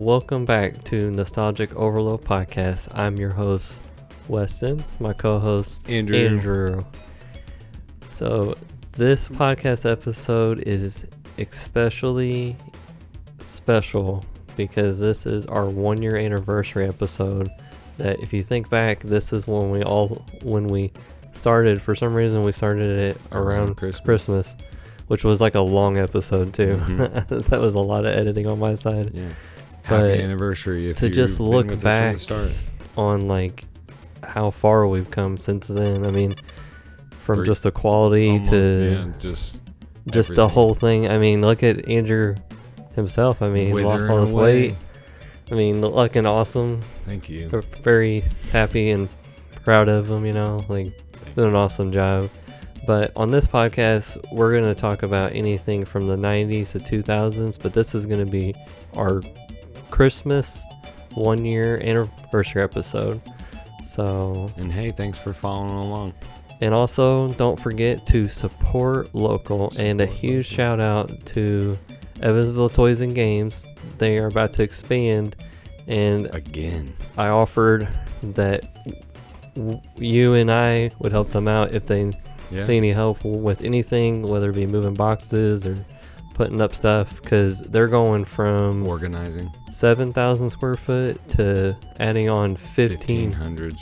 Welcome back to Nostalgic Overload Podcast. I'm your host, Weston, my co-host, Andrew. So this podcast episode is especially special because this is our 1 year anniversary episode. That if you think back, this is when we started. For some reason, we started it around Christmas, which was like a long episode too. Mm-hmm. That was a lot of editing on my side. Yeah. Happy anniversary. If to just look back on like how far we've come since then. I mean, from just the quality to just the whole thing. I mean, look at Andrew himself. I mean, he lost all this weight. I mean, looking awesome. Thank you. We're very happy and proud of him, like doing an awesome job. But on this podcast, we're going to talk about anything from the 90s to 2000s, but this is going to be our Christmas 1 year anniversary episode. And hey, thanks for following along. And also, don't forget to support local. And a huge shout out to Evansville Toys and Games. They are about to expand, and again, I offered that you and I would help them out if they need help with anything, whether it be moving boxes or putting up stuff, because they're going from organizing 7,000 square foot to adding on 1,500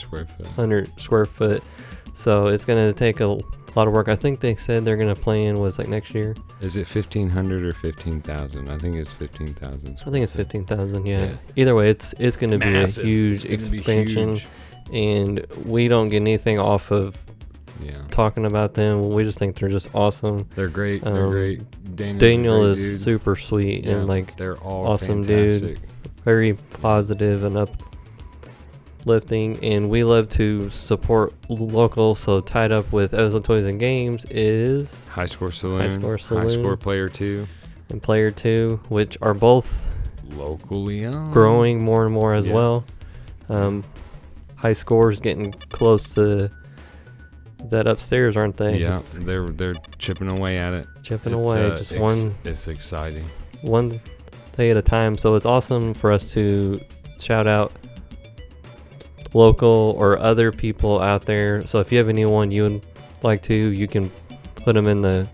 square foot. So it's going to take a lot of work. I think they said they're going to plan was like next year. Is it 1,500 or 15,000? I think it's 15,000. I think it's 15,000. Yeah. Either way, it's going to be a huge expansion, and we don't get anything off of talking about them. We just think they're just awesome. They're great. They're great. Daniel is super sweet and like they're all awesome fantastic. Dude. Very positive and uplifting, and we love to support local. So tied up with Evansville Toys and Games is High Score Saloon, High Score Player 2, and Player 2, which are both locally owned, growing more and more as well. High Score's getting close to that upstairs, aren't they? Yeah, they're chipping away at it. It's exciting. One day at a time. So it's awesome for us to shout out local or other people out there. So if you have anyone you would like to, you can put them in the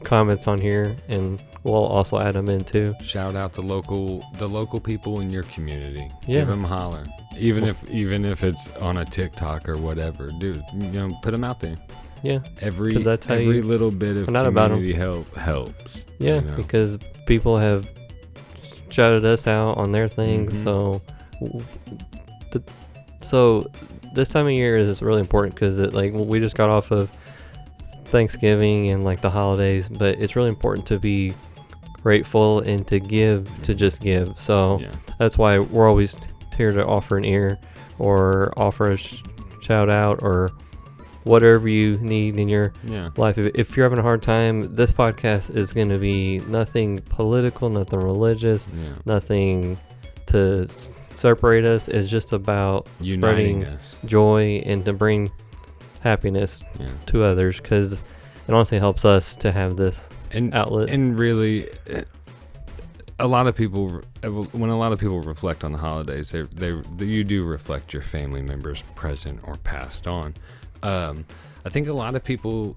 comments on here, and we'll also add them in too. Shout out the local people in your community. Yeah. Give them a holler. Even if it's on a TikTok or whatever, dude, put them out there. Yeah. Every little bit of community help helps. Yeah, because people have shouted us out on their things. Mm-hmm. So this time of year is really important because we just got off of Thanksgiving and like the holidays, but it's really important to be grateful and to just give. So that's why we're always here to offer an ear or offer a shout out or whatever you need in your Yeah. life. If you're having a hard time, this podcast is going to be nothing political, nothing religious, Yeah. nothing to separate us. It's just about Uniting spreading us. joy and to bring happiness Yeah. to others, because it honestly helps us to have this And outlet. And really, a lot of people, when a lot of people reflect on the holidays, you do reflect your family members, present or passed on. I think a lot of people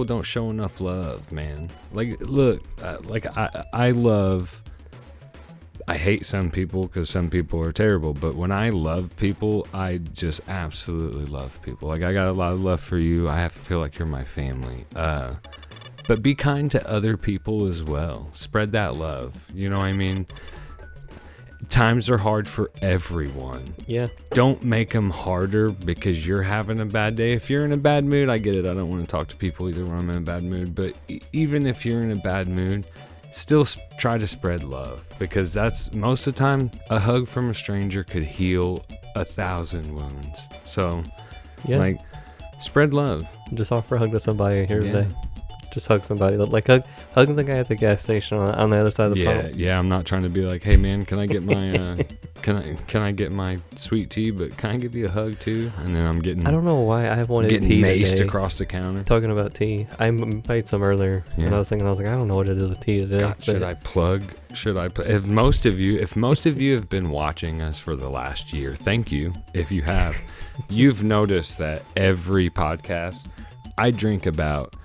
don't show enough love, man. Like, look, I hate some people because some people are terrible, but when I love people, I just absolutely love people. Like, I got a lot of love for you. I feel like you're my family. But be kind to other people as well. Spread that love. You know what I mean? Times are hard for everyone. Yeah. Don't make them harder because you're having a bad day. If you're in a bad mood, I get it. I don't want to talk to people either when I'm in a bad mood. But even if you're in a bad mood, still try to spread love, because that's most of the time a hug from a stranger could heal 1,000 wounds. So, Yeah. like, spread love. Just offer a hug to somebody here Yeah. today. Just hug somebody. Like hug the guy at the gas station on the other side of the pump. Yeah. I'm not trying to be like, hey man, can I get my can I get my sweet tea? But can I give you a hug too? And then I'm getting I don't know why I wanted tea getting maced today. across the counter. Talking about tea, I made some earlier, and I was thinking, I was like, I don't know what it is with tea today. God, should I plug? If most of you have been watching us for the last year, thank you. If you have, you've noticed that every podcast I drink about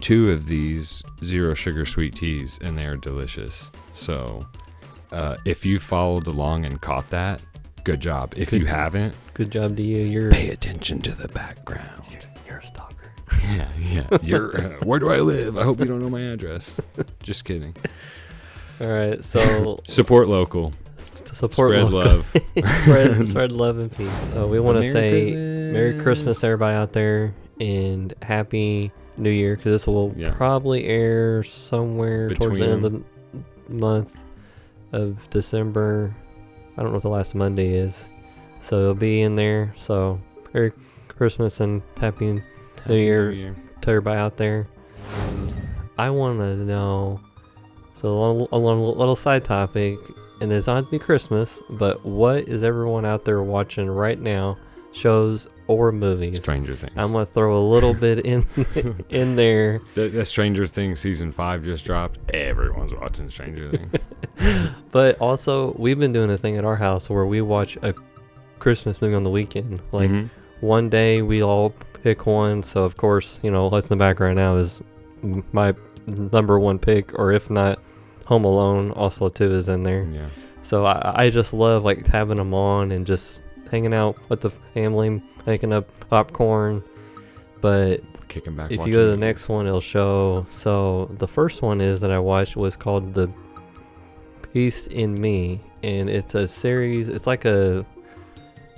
2 of these 0 sugar sweet teas, and they're delicious. So if you followed along and caught that, good job. If you haven't, Good job to you. pay attention to the background. You're a stalker. Yeah. You're where do I live? I hope you don't know my address. Just kidding. All right, so Support local. to support Spread local- love. spread love and peace. So we want to say Merry Christmas, everybody out there, and Happy New Year, because this will probably air somewhere towards the end of the month of December. I don't know what the last Monday is, so it'll be in there. So Merry Christmas and Happy New Year to everybody out there. And I want to know, so a little side topic, and it's not to be Christmas, but what is everyone out there watching right now, shows or movies? Stranger Things. I'm gonna throw a little bit in there. That Stranger Things season 5 just dropped. Everyone's watching Stranger Things. But also, we've been doing a thing at our house where we watch a Christmas movie on the weekend. Like one day we all pick one. So of course, what's in the background now is my number one pick, or if not, Home Alone also too is in there. Yeah. So I just love like having them on and just hanging out with the family, making up popcorn. But Kicking back. if you go to the next one, it'll show. So the first one that I watched was called The Beast in Me, and it's a series. It's like a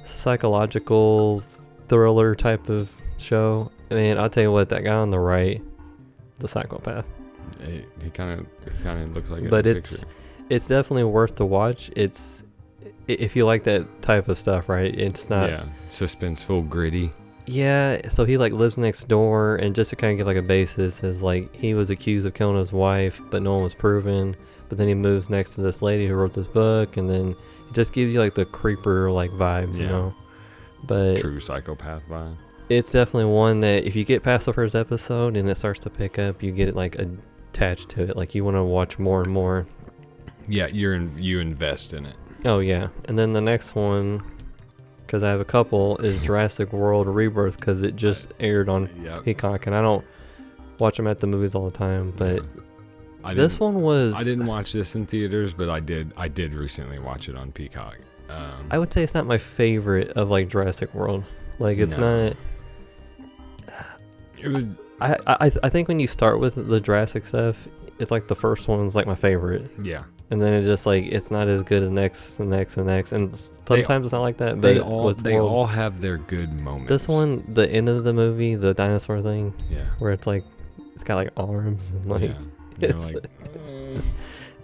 psychological thriller type of show. Man, I'll tell you what, that guy on the right, the psychopath. He kind of looks like it. But in the picture. it's definitely worth to watch. It's if you like that type of stuff, right? It's not suspenseful, gritty. Yeah, so he like lives next door, and just to kind of give like a basis, is like he was accused of killing his wife, but no one was proven. But then he moves next to this lady who wrote this book, and then it just gives you like the creeper like vibes, But true psychopath vibe. It's definitely one that if you get past the first episode and it starts to pick up, you get it like attached to it, like you want to watch more and more. Yeah, you invest in it. Oh yeah, and then the next one, because I have a couple, is Jurassic World Rebirth, because it just aired on Peacock, and I don't watch them at the movies all the time, but this one was... I didn't watch this in theaters, but I did recently watch it on Peacock. I would say it's not my favorite of like Jurassic World. Like it's not... It was... I think when you start with the Jurassic stuff, it's like the first one's like my favorite. Yeah. And then it's just like it's not as good as the next, and sometimes it's not like that. But they all have their good moments. This one, the end of the movie, the dinosaur thing, yeah, where it's like it's got like arms and like, yeah. it's,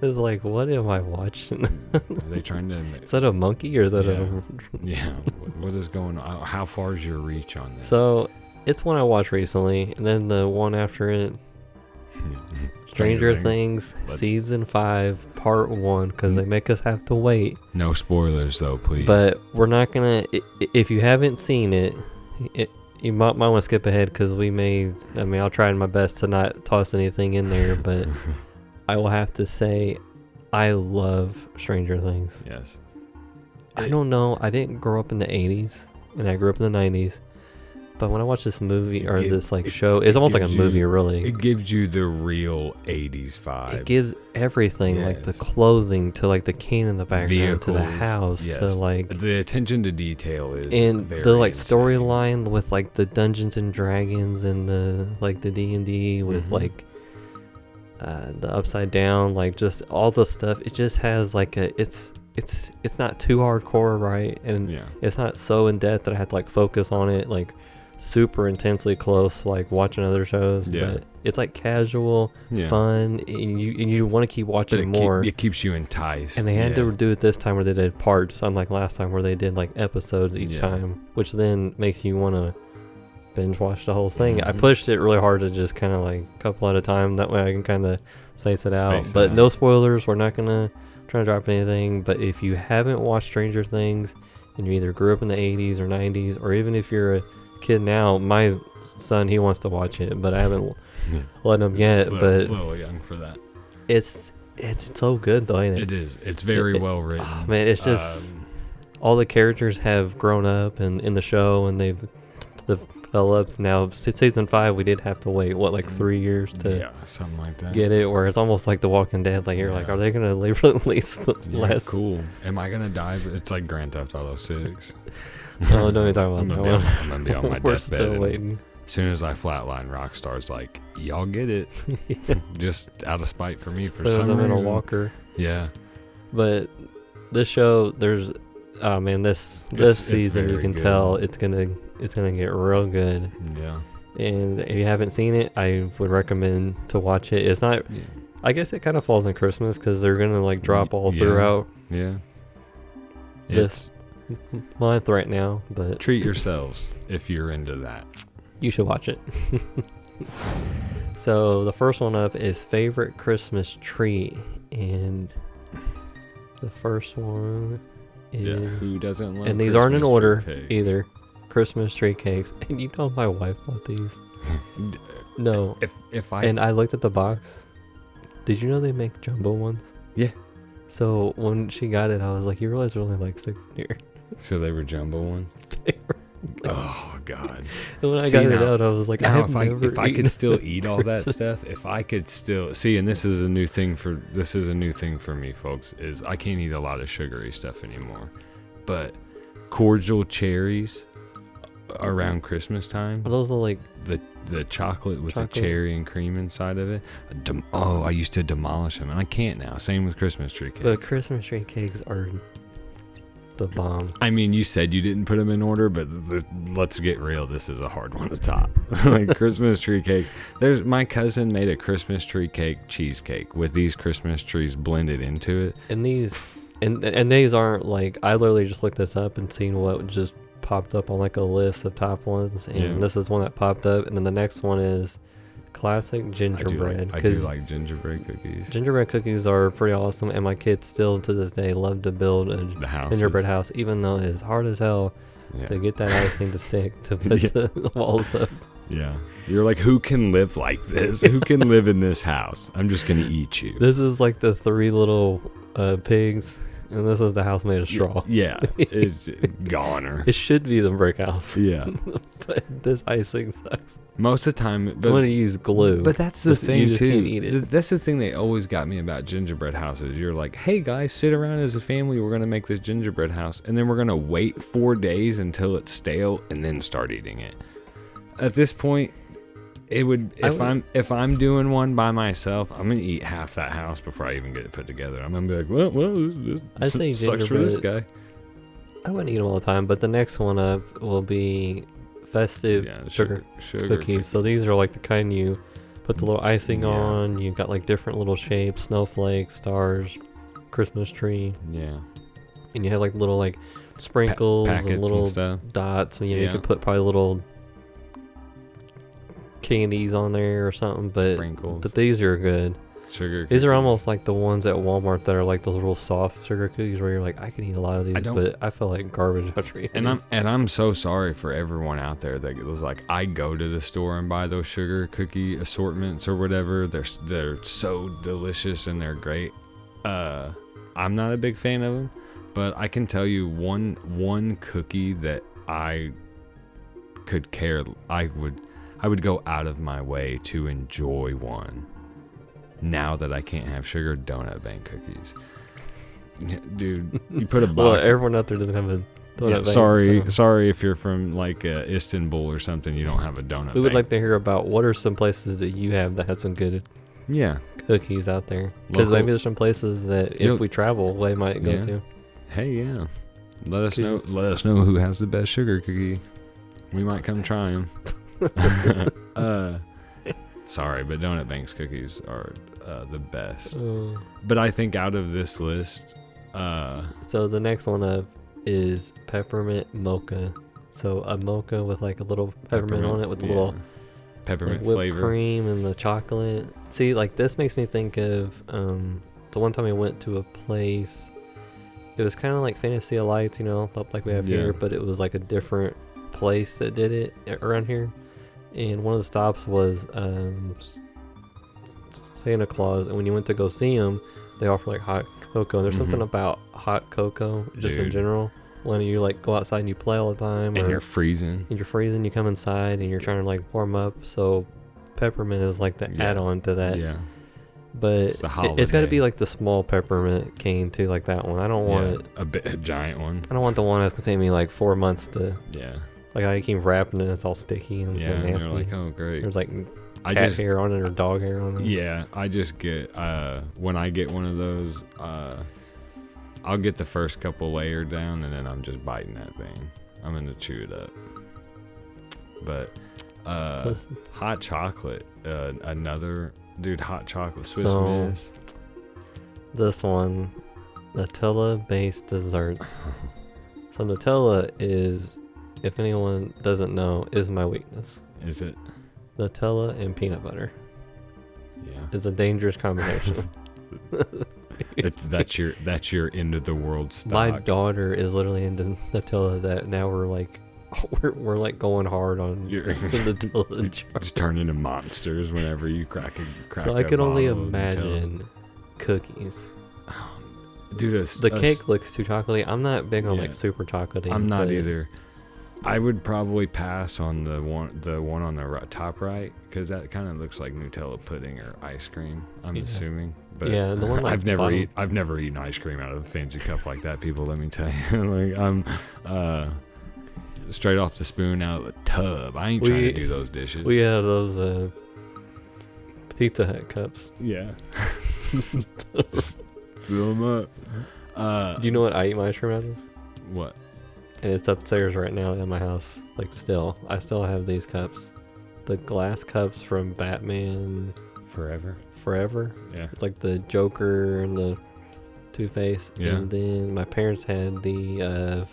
It's like, what am I watching? Are they trying to? Is that a monkey or is that a? Yeah. What is going on? How far is your reach on this? So, it's one I watched recently, and then the one after it, Stranger Things season 5 part 1, because they make us have to wait. No spoilers though, please. But we're not gonna. If you haven't seen it, you might want to skip ahead because I'll try my best to not toss anything in there, but. I will have to say, I love Stranger Things. Yes. I don't know. I didn't grow up in the 80s, and I grew up in the 90s. But when I watch this movie or this show, it's almost like a movie, really. It gives you the real 80s vibe. It gives everything, like the clothing to like the cane in the background, vehicles, to the house, to like the attention to detail is and very the like insane. storyline with like the Dungeons and Dragons and the like the D&D with like. The upside down, like just all the stuff. It just has like it's not too hardcore, right? And it's not so in depth that I have to like focus on it like super intensely close, like watching other shows. But it's like casual, fun, and you want to keep watching more. It keeps you enticed. And they had to do it this time where they did parts, unlike last time where they did like episodes each time, which then makes you want to binge watch the whole thing. I pushed it really hard to just kind of like a couple at a time. That way I can kind of space it out. But no spoilers. We're not gonna try to drop anything. But if you haven't watched Stranger Things and you either grew up in the 80s or 90s, or even if you're a kid now, my son, he wants to watch it, but I haven't let him yet. But a little young for that. It's so good though, ain't it? It is. It's very well written. Oh, man, it's just all the characters have grown up and in the show, and they've developed. Now season 5 we did have to wait 3 years to something like that get it, where it's almost like The Walking Dead, like you're like, are they gonna release the last cool am I gonna die? It's like Grand Theft Auto 6. Oh, don't even talk about that one. I'm gonna be on my We're deathbed still waiting. As soon as I flatline, Rockstar's like, y'all get it. Just out of spite for me for some reason. I'm in a walker. Yeah. But this show, there's this season you can tell it's gonna get real good. Yeah. And if you haven't seen it, I would recommend to watch it. It's not I guess it kind of falls in Christmas because they're gonna like drop all throughout this month right now. But treat yourselves if you're into that. You should watch it. So the first one up is favorite Christmas tree, and the first one is who doesn't love and these Christmas aren't in order cakes? either. Christmas tree cakes, and you know my wife bought these. No, if I and I looked at the box. Did you know they make jumbo ones? Yeah. So when she got it, I was like, "You realize there's only like 6 in here." So they were jumbo ones. They were oh God! And when I got it out, I was like, if I could still eat all that stuff, if I could still see, and this is a new thing for me, folks, is I can't eat a lot of sugary stuff anymore, but cordial cherries around Christmas time. Are those like the chocolate with the cherry and cream inside of it? I used to demolish them, and I can't now. Same with Christmas tree cakes. But Christmas tree cakes are the bomb. I mean, you said you didn't put them in order, but let's get real. This is a hard one to top. Like Christmas tree cakes. My cousin made a Christmas tree cake cheesecake with these Christmas trees blended into it. And these aren't like, I literally just looked this up and seen what just popped up on like a list of top ones, and this is one that popped up, and then the next one is classic gingerbread. I do like gingerbread cookies. Gingerbread cookies are pretty awesome, and my kids still to this day love to build a gingerbread house, even though it's hard as hell to get that icing to stick to put the walls up. Yeah. You're like, who can live like this? Who can live in this house? I'm just going to eat you. This is like the 3 little pigs, and this is the house made of straw. Yeah. It's goner. It should be the brick house. Yeah. But this icing sucks. Most of the time. I'm going to use glue. But that's the thing, you just too. Can't eat it. That's the thing that always got me about gingerbread houses. You're like, hey, guys, sit around as a family. We're going to make this gingerbread house. And then we're going to wait 4 days until it's stale and then start eating it. At this point, if I'm doing one by myself, I'm gonna eat half that house before I even get it put together. I'm gonna be like, well, this sucks for this guy. I wouldn't eat them all the time, but the next one up will be festive sugar cookies. So these are like the kind you put the little icing Yeah. on. You got like different little shapes, snowflakes, stars, Christmas tree, Yeah. and you have like little like sprinkles Packets and little stuff. dots. You know, you Yeah. could put probably little candies on there or something. But Sprinkles. these are good. Sugar. These are cookies. almost like the ones at Walmart that are like the little soft sugar cookies where you're like, I could eat a lot of these, don't- but I feel like garbage after eating these. And I'm so sorry for everyone out there that was like, I go to the store and buy those sugar cookie assortments or whatever. They're so delicious and they're great. I'm not a big fan of them, but I can tell you one cookie that I could care. I would go out of my way to enjoy one. Now that I can't have sugar, donut bank cookies. Dude, you put a box. Well, everyone out there doesn't have a donut bank. Sorry if you're from like Istanbul or something, you don't have a donut We would bank. like to hear about what are some places that you have that have some good Yeah. cookies out there. Because Local- maybe there's some places that Yep. if we travel, we might go Yeah. to. Hey, yeah. Let us know who has the best sugar cookie. We might come try them. Sorry, but Donut Bank's cookies are the best. But I think out of this list, So the next one up is peppermint mocha. So a mocha with like a little peppermint on it with a little peppermint like whipped flavor. cream and the chocolate. See, like this makes me think of the one time I went to a place. It was kind of like Fantasy of Lights, you know, like we have Yeah. here, but it was like a different place that did it around here. And one of the stops was Santa Claus, and when you went to go see him, they offer like hot cocoa. There's something about hot cocoa just in Dude. general. When you like go outside and you play all the time, And or you're freezing. and you're freezing, you come inside and you're trying to like warm up. So peppermint is like the Yeah. add-on to that. Yeah. But It's the it's got to holiday. be like the small peppermint cane too, like that one. I don't want it. A giant one. I don't want the one that's gonna take me like 4 months to Yeah. like I keep wrapping it. It's all sticky and, Yeah. and And nasty. you're like, oh, great. There's like I cat just, hair on it or dog hair on it. yeah, I just get, when I get one of those, I'll get the first couple layered down and then I'm just biting that thing. I'm going to chew it up. But, So it's- hot chocolate, dude, hot chocolate, Swiss So- Miss. this one, Nutella-based desserts. So Nutella is, if anyone doesn't know, is my weakness. Is it? Nutella and peanut butter. Yeah. It's a dangerous combination. That's your end of the world stock. My daughter is literally into Nutella. That now we're like like going hard on some Nutella jar. Just turn into monsters whenever you crack So I could only bottle of Nutella. imagine cookies. Dude, The cake looks too chocolatey. I'm not big on Yeah. like super chocolatey. I'm not but either. I would probably pass on the one on the top right because that kind of looks like Nutella pudding or ice cream. I'm Yeah. assuming, but Yeah, the one like I've never bottom- I've never eaten ice cream out of a fancy cup like that. People, let me tell you, like I'm straight off the spoon out of the tub. I ain't trying to do those dishes. We had those Pizza Hut cups. Yeah. Fill them up. Do you know what I eat my ice cream out of? What? And it's upstairs right now in my house. Like I still have these cups. The glass cups from Batman Forever. Forever. Yeah. It's like the Joker and the Two-Face. Yeah. And then my parents had the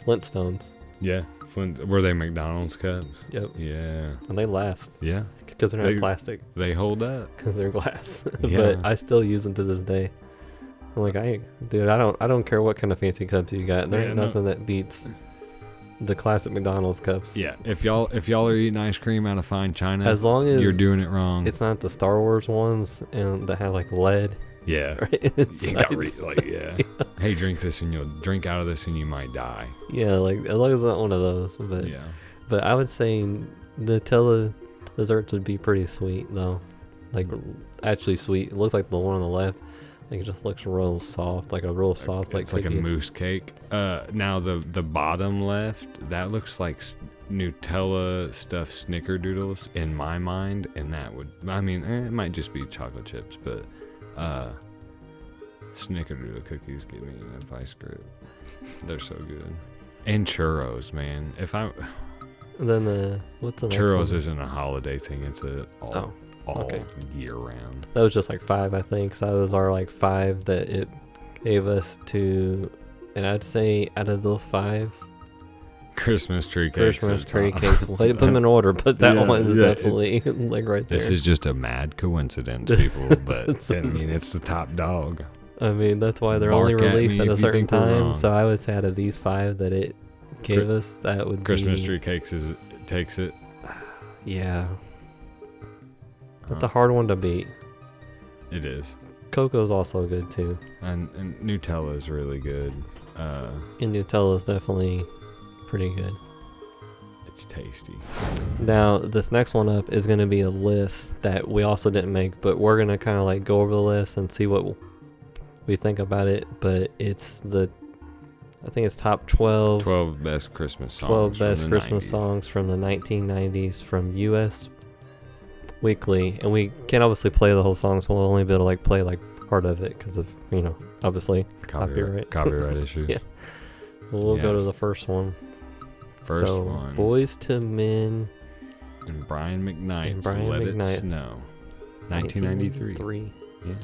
Flintstones. Yeah. Were they McDonald's cups? Yep. Yeah. And they last Yeah. because they're not They- plastic, They hold up. because they're glass. Yeah. But I still use them to this day. I'm like, I don't care what kind of fancy cups you got. There Yeah, ain't no. nothing that beats the classic McDonald's cups. Yeah. If y'all are eating ice cream out of fine china, As long as you're doing it wrong. it's not the Star Wars ones and that have like lead. Yeah. Right? You got yeah. Hey, drink this and you'll drink out of this and you might die. Yeah, like as long as it's not one of those. But Yeah. but I would say Nutella desserts would be pretty sweet though. Like actually sweet. It looks like the one on the left. Like it just looks real soft, like a real soft It's like a cookie. mousse cake. Now the bottom left, that looks like Nutella stuffed snickerdoodles in my mind, and that would, I mean, it might just be chocolate chips, but snickerdoodle cookies give me a vice grip. They're so good. And churros, man. And then what's the next Churros one? isn't a holiday thing. It's a all all year round. That was just like 5, I think. So that was our like 5 that it gave us to, and I'd say out of those 5, Christmas tree cakes. Well, I didn't put them in order, but that one's definitely like right there. This is just a mad coincidence, people. But I mean, it's the top dog. I mean, that's why they're only released at a certain time. So I would say out of these 5 that it gave us, that would Christmas tree cakes takes it. Yeah. That's a hard one to beat. It is. Cocoa's also good too. And Nutella's really good. And Nutella's definitely pretty good. It's tasty. Now, this next one up is going to be a list that we also didn't make, but we're going to kind of like go over the list and see what we think about it. But it's I think it's top 12 best Christmas songs. 12 best Christmas songs from the 1990s from U.S. Weekly. And we can't obviously play the whole song, so we'll only be able to like play like part of it because of, obviously copyright issues. Yeah. We'll go to the first one. First one. Boys to Men. And Brian McKnight's Let It Snow. 1993. Yeah.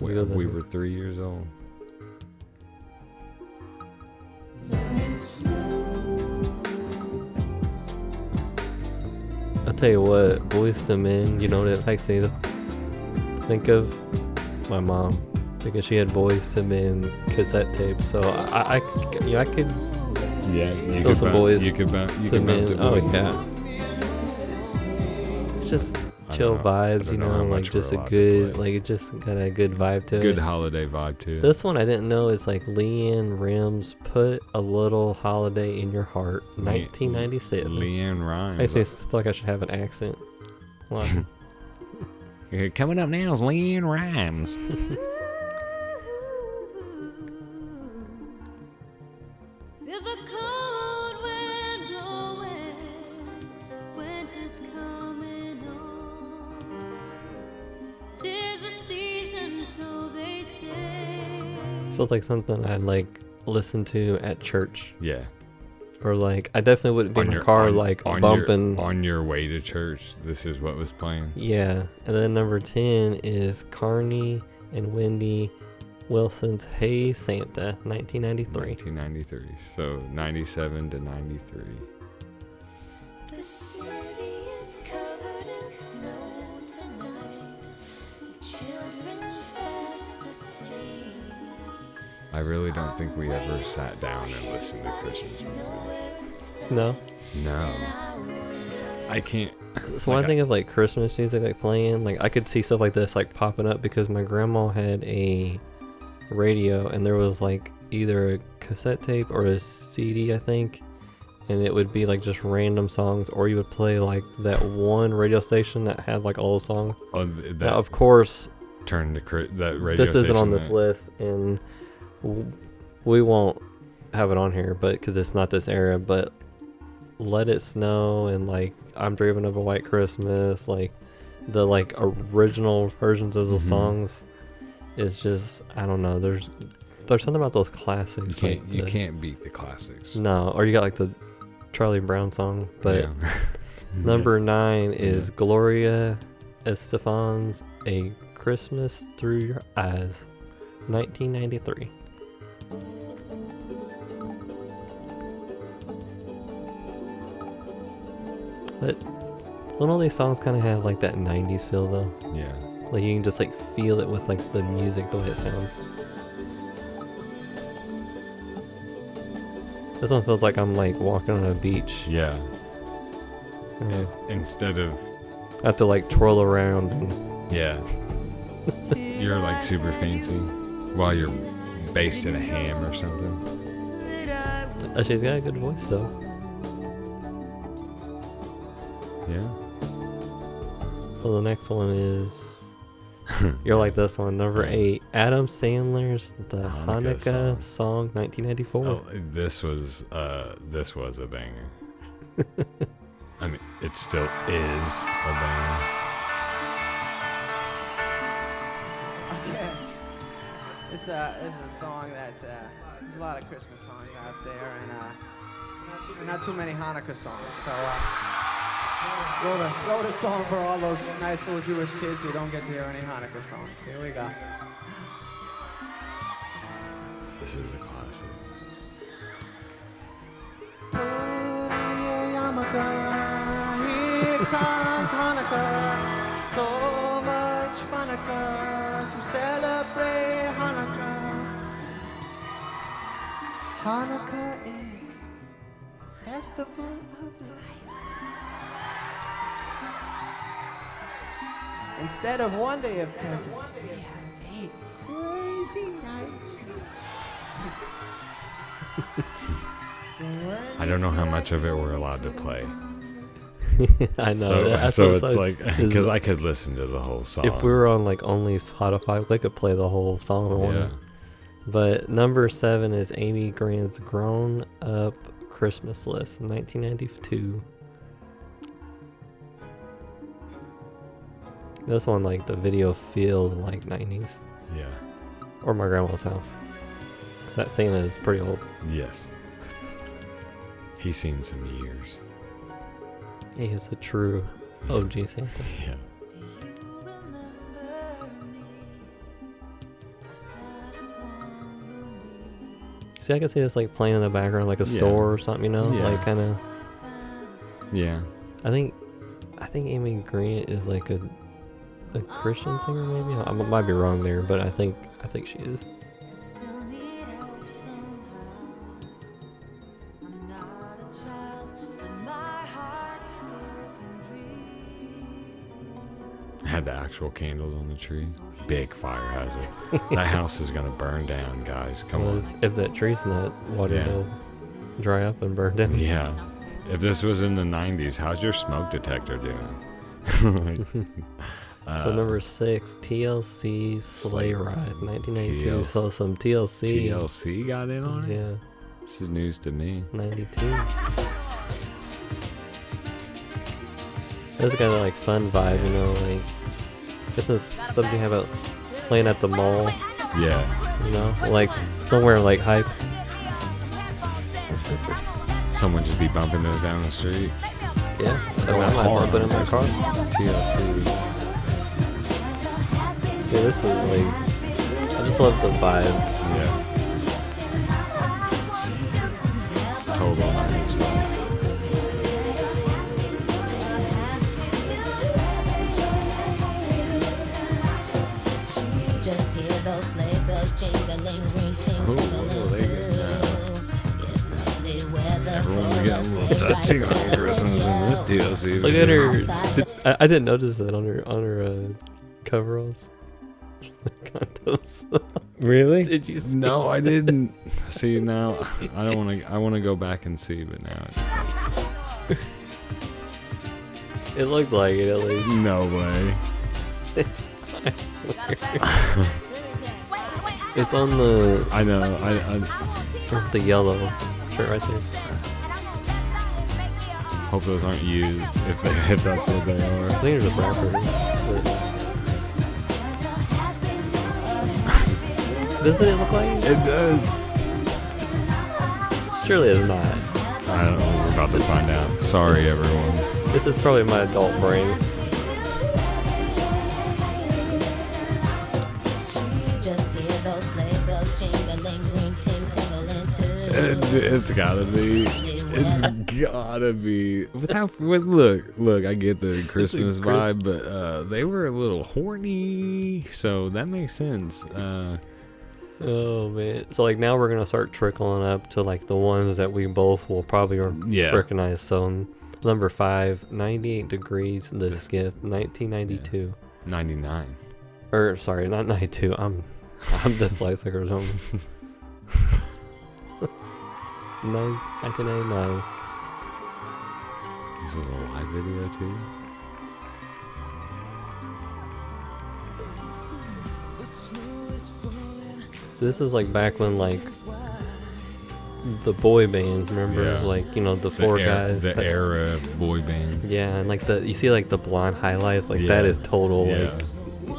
We were 3 years old. I'll tell you what, Boys to Men, you know what it makes me think of? My mom. Because she had Boys to Men cassette tapes. So I could... Yeah, you could some Boys you could bounce to Men. Oh, yeah. It's just chill vibes, like just a good, like it just got a good vibe to it. Good holiday vibe to it. This one I didn't know is like LeAnn Rimes, Put a Little Holiday in Your Heart, 1997. LeAnn Rimes. I feel like I should have an accent. Coming up now is LeAnn Rimes. Feels like something I'd like listen to at church. Yeah. Or like I definitely wouldn't be in my car bumping on your way to church. This is what was playing. Yeah. And then number 10 is Carney and Wendy Wilson's Hey Santa, 1993. 1993. So 97 to 93. The city is covered in snow tonight. The children fast asleep. I really don't think we ever sat down and listened to Christmas music. No? No. I can't. So when I think of like Christmas music like playing, like I could see stuff like this like popping up because my grandma had a radio and there was like either a cassette tape or a CD, I think, and it would be like just random songs, or you would play like that one radio station that had like all the songs. Oh, now, of course, turn to that radio. This isn't on this list, and we won't have it on here, but because it's not this era. But Let It Snow and like I'm Dreaming of a White Christmas, like the like original versions of those songs, is just I don't know. There's something about those classics. You can't beat the classics. No, or you got like the Charlie Brown song, but number 9 is Gloria Estefan's A Christmas Through Your Eyes, 1993. But don't all these songs kind of have like that 90s feel though? Yeah. Like you can just like feel it with like the music, the way it sounds. This one feels like I'm like walking on a beach. Yeah. Instead of... I have to like twirl around and... Yeah. You're like super fancy while you're based in a ham or something. She's got a good voice though. Yeah. So the next one is... You're like this one, number 8. Adam Sandler's The Hanukkah song 1994. Oh, this was a banger. I mean, it still is a banger. Okay. This is a song that there's a lot of Christmas songs out there, and not too many Hanukkah songs. So Wrote a song for all those nice little Jewish kids who don't get to hear any Hanukkah songs. Here we go. This is a classic. Put on your yarmulke, here comes Hanukkah. So much Hanukkah to celebrate Hanukkah. Hanukkah is festival of lights. Instead of one day of presents, we have 8 crazy nights. I don't know how much of it we're allowed to play. I know. So it's like, because I could listen to the whole song. If we were on like only Spotify, we could play the whole song in one. But number 7 is Amy Grant's Grown Up Christmas List, 1992. This one, like, the video feels like 90s. Yeah. Or my grandma's house. 'Cause that Santa is pretty old. Yes. He's seen some years. He is a true OG Santa. Yeah. See, I can see this like playing in the background, like a store or something, you know, like kind of. Yeah. I think Amy Grant is like a Christian singer, maybe. I might be wrong there, but I think she is. Had the actual candles on the tree. Big fire hazard. That house is gonna burn down, guys. Come on. If that tree's not watered, it'll dry up and burn down. Yeah. If this was in the 90s, how's your smoke detector doing? So number 6, TLC Sleigh Ride, 1992. So some TLC. TLC got in on it? Yeah. This is news to me. 92. That's kind of like fun vibe, you know, like this is something you have out playing at the mall. Yeah. You know, like somewhere like hype. Someone just be bumping those down the street. Yeah. I might bump it in my car. TLC. See, this is like, I just love the vibe. Yeah. Total 90s vibe. Just hear those sleigh bells jingling, ring, ting, tingling too. It's lovely weather. Everyone's getting a little touchy on Christmas in this TLC. Look at her. I didn't notice that on her coveralls. Condos. Really? Did you see? No, I didn't. See, now I don't want to. I want to go back and see, but now It looked like it at least. no way. I swear. It's on the. I know. The yellow shirt right there. Hope those aren't used. If that's what they I are. think it's a rapper. But doesn't it look like it? It does. Surely it's not. I don't know. We're about to find out. Sorry, everyone. This is probably my adult brain. Just hear those sleigh bells jingling, ring, ting, tingling too. It's gotta be. It's gotta be. Look, I get the Christmas vibe, but they were a little horny, so that makes sense. Oh man. So like now we're gonna start trickling up to like the ones that we both will probably recognize. So number 5, 98 Degrees This Gift, 1992. 99. Or sorry, not 92. I'm dyslexic or something. 1999. This is a live video too. So this is like back when like the boy bands, remember? Yeah. Like, you know, the four guys. The era of boy band. Yeah, and like you see like the blonde highlights, like that is total like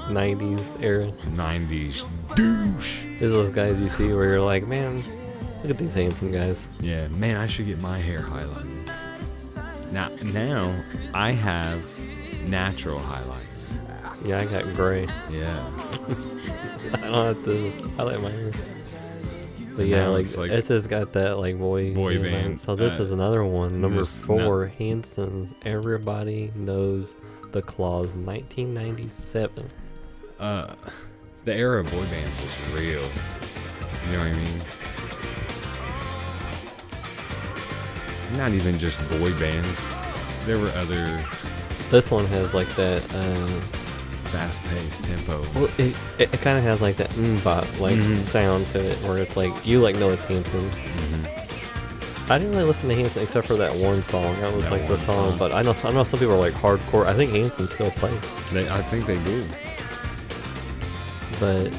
90s era. 90s douche. These are those guys you see where you're like, man, look at these handsome guys. Yeah, man, I should get my hair highlighted. Now I have natural highlights. Yeah, I got gray. Yeah. I don't have to highlight my hair. But yeah, Now like, it's like this has got that like boy band. So this is another one. Number this- 4, Hanson's Everybody Knows the Claws, 1997. The era of boy bands was real. You know what I mean? Not even just boy bands. There were other This one has like that. fast-paced tempo. Well, it kind of has like that bop like sound to it, where it's like you like know it's Hanson. I didn't really listen to Hanson except for that one song. That was That like the one song, song. but I know some people are like hardcore. I think Hanson still plays, I think they do. but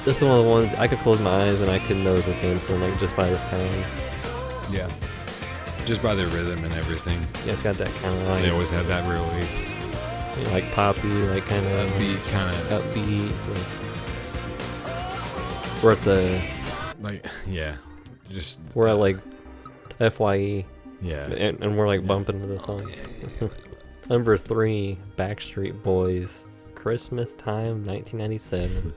this is one of the ones I could close my eyes and I could know this Hanson like just by the sound. Yeah. Just by their rhythm and everything. Yeah, it's got that kind of like They always had that really like poppy, like kind of upbeat kind of upbeat. Like, we're at the like yeah. Just we're at like FYE. yeah. And we're like bumping to the song. Number 3, Backstreet Boys, Christmas Time, 1997.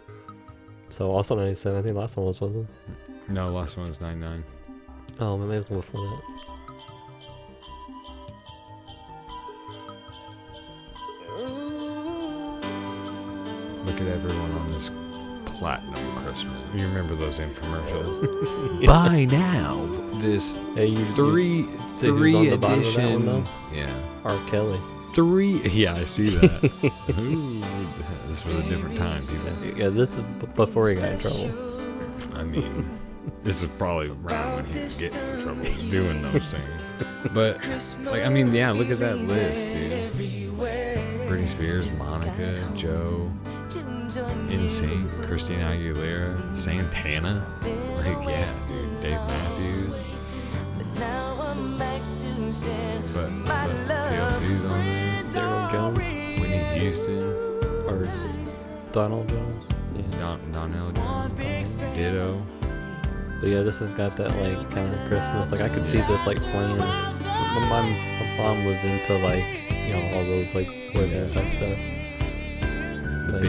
So also 97. I think the last one wasn't it? No, last one was 99. Oh, maybe it was one before that. Look at everyone on this platinum Christmas. You remember those infomercials? Buy now. This Hey, you three see who's on the bottom of that edition. one, though? Yeah. R. Kelly. 3. Yeah, I see that. Ooh, this was a different time, people. Yeah, this is before he got in trouble. I mean, this is probably around when he was getting in trouble doing those things. But, like, I mean, yeah, look at that list, dude. Britney Spears, Monica, Joe, NSYNC, Christina Aguilera, Santana. Like, yeah, dude, Dave Matthews. But TLC's on there. Daryl Jones Whitney Houston. or Donald Jones. Yeah. Donnell Jones. Ditto. But yeah, this has got that like kind of Christmas. Like I could see this like playing. My mom was into like all those like boy band type stuff. But,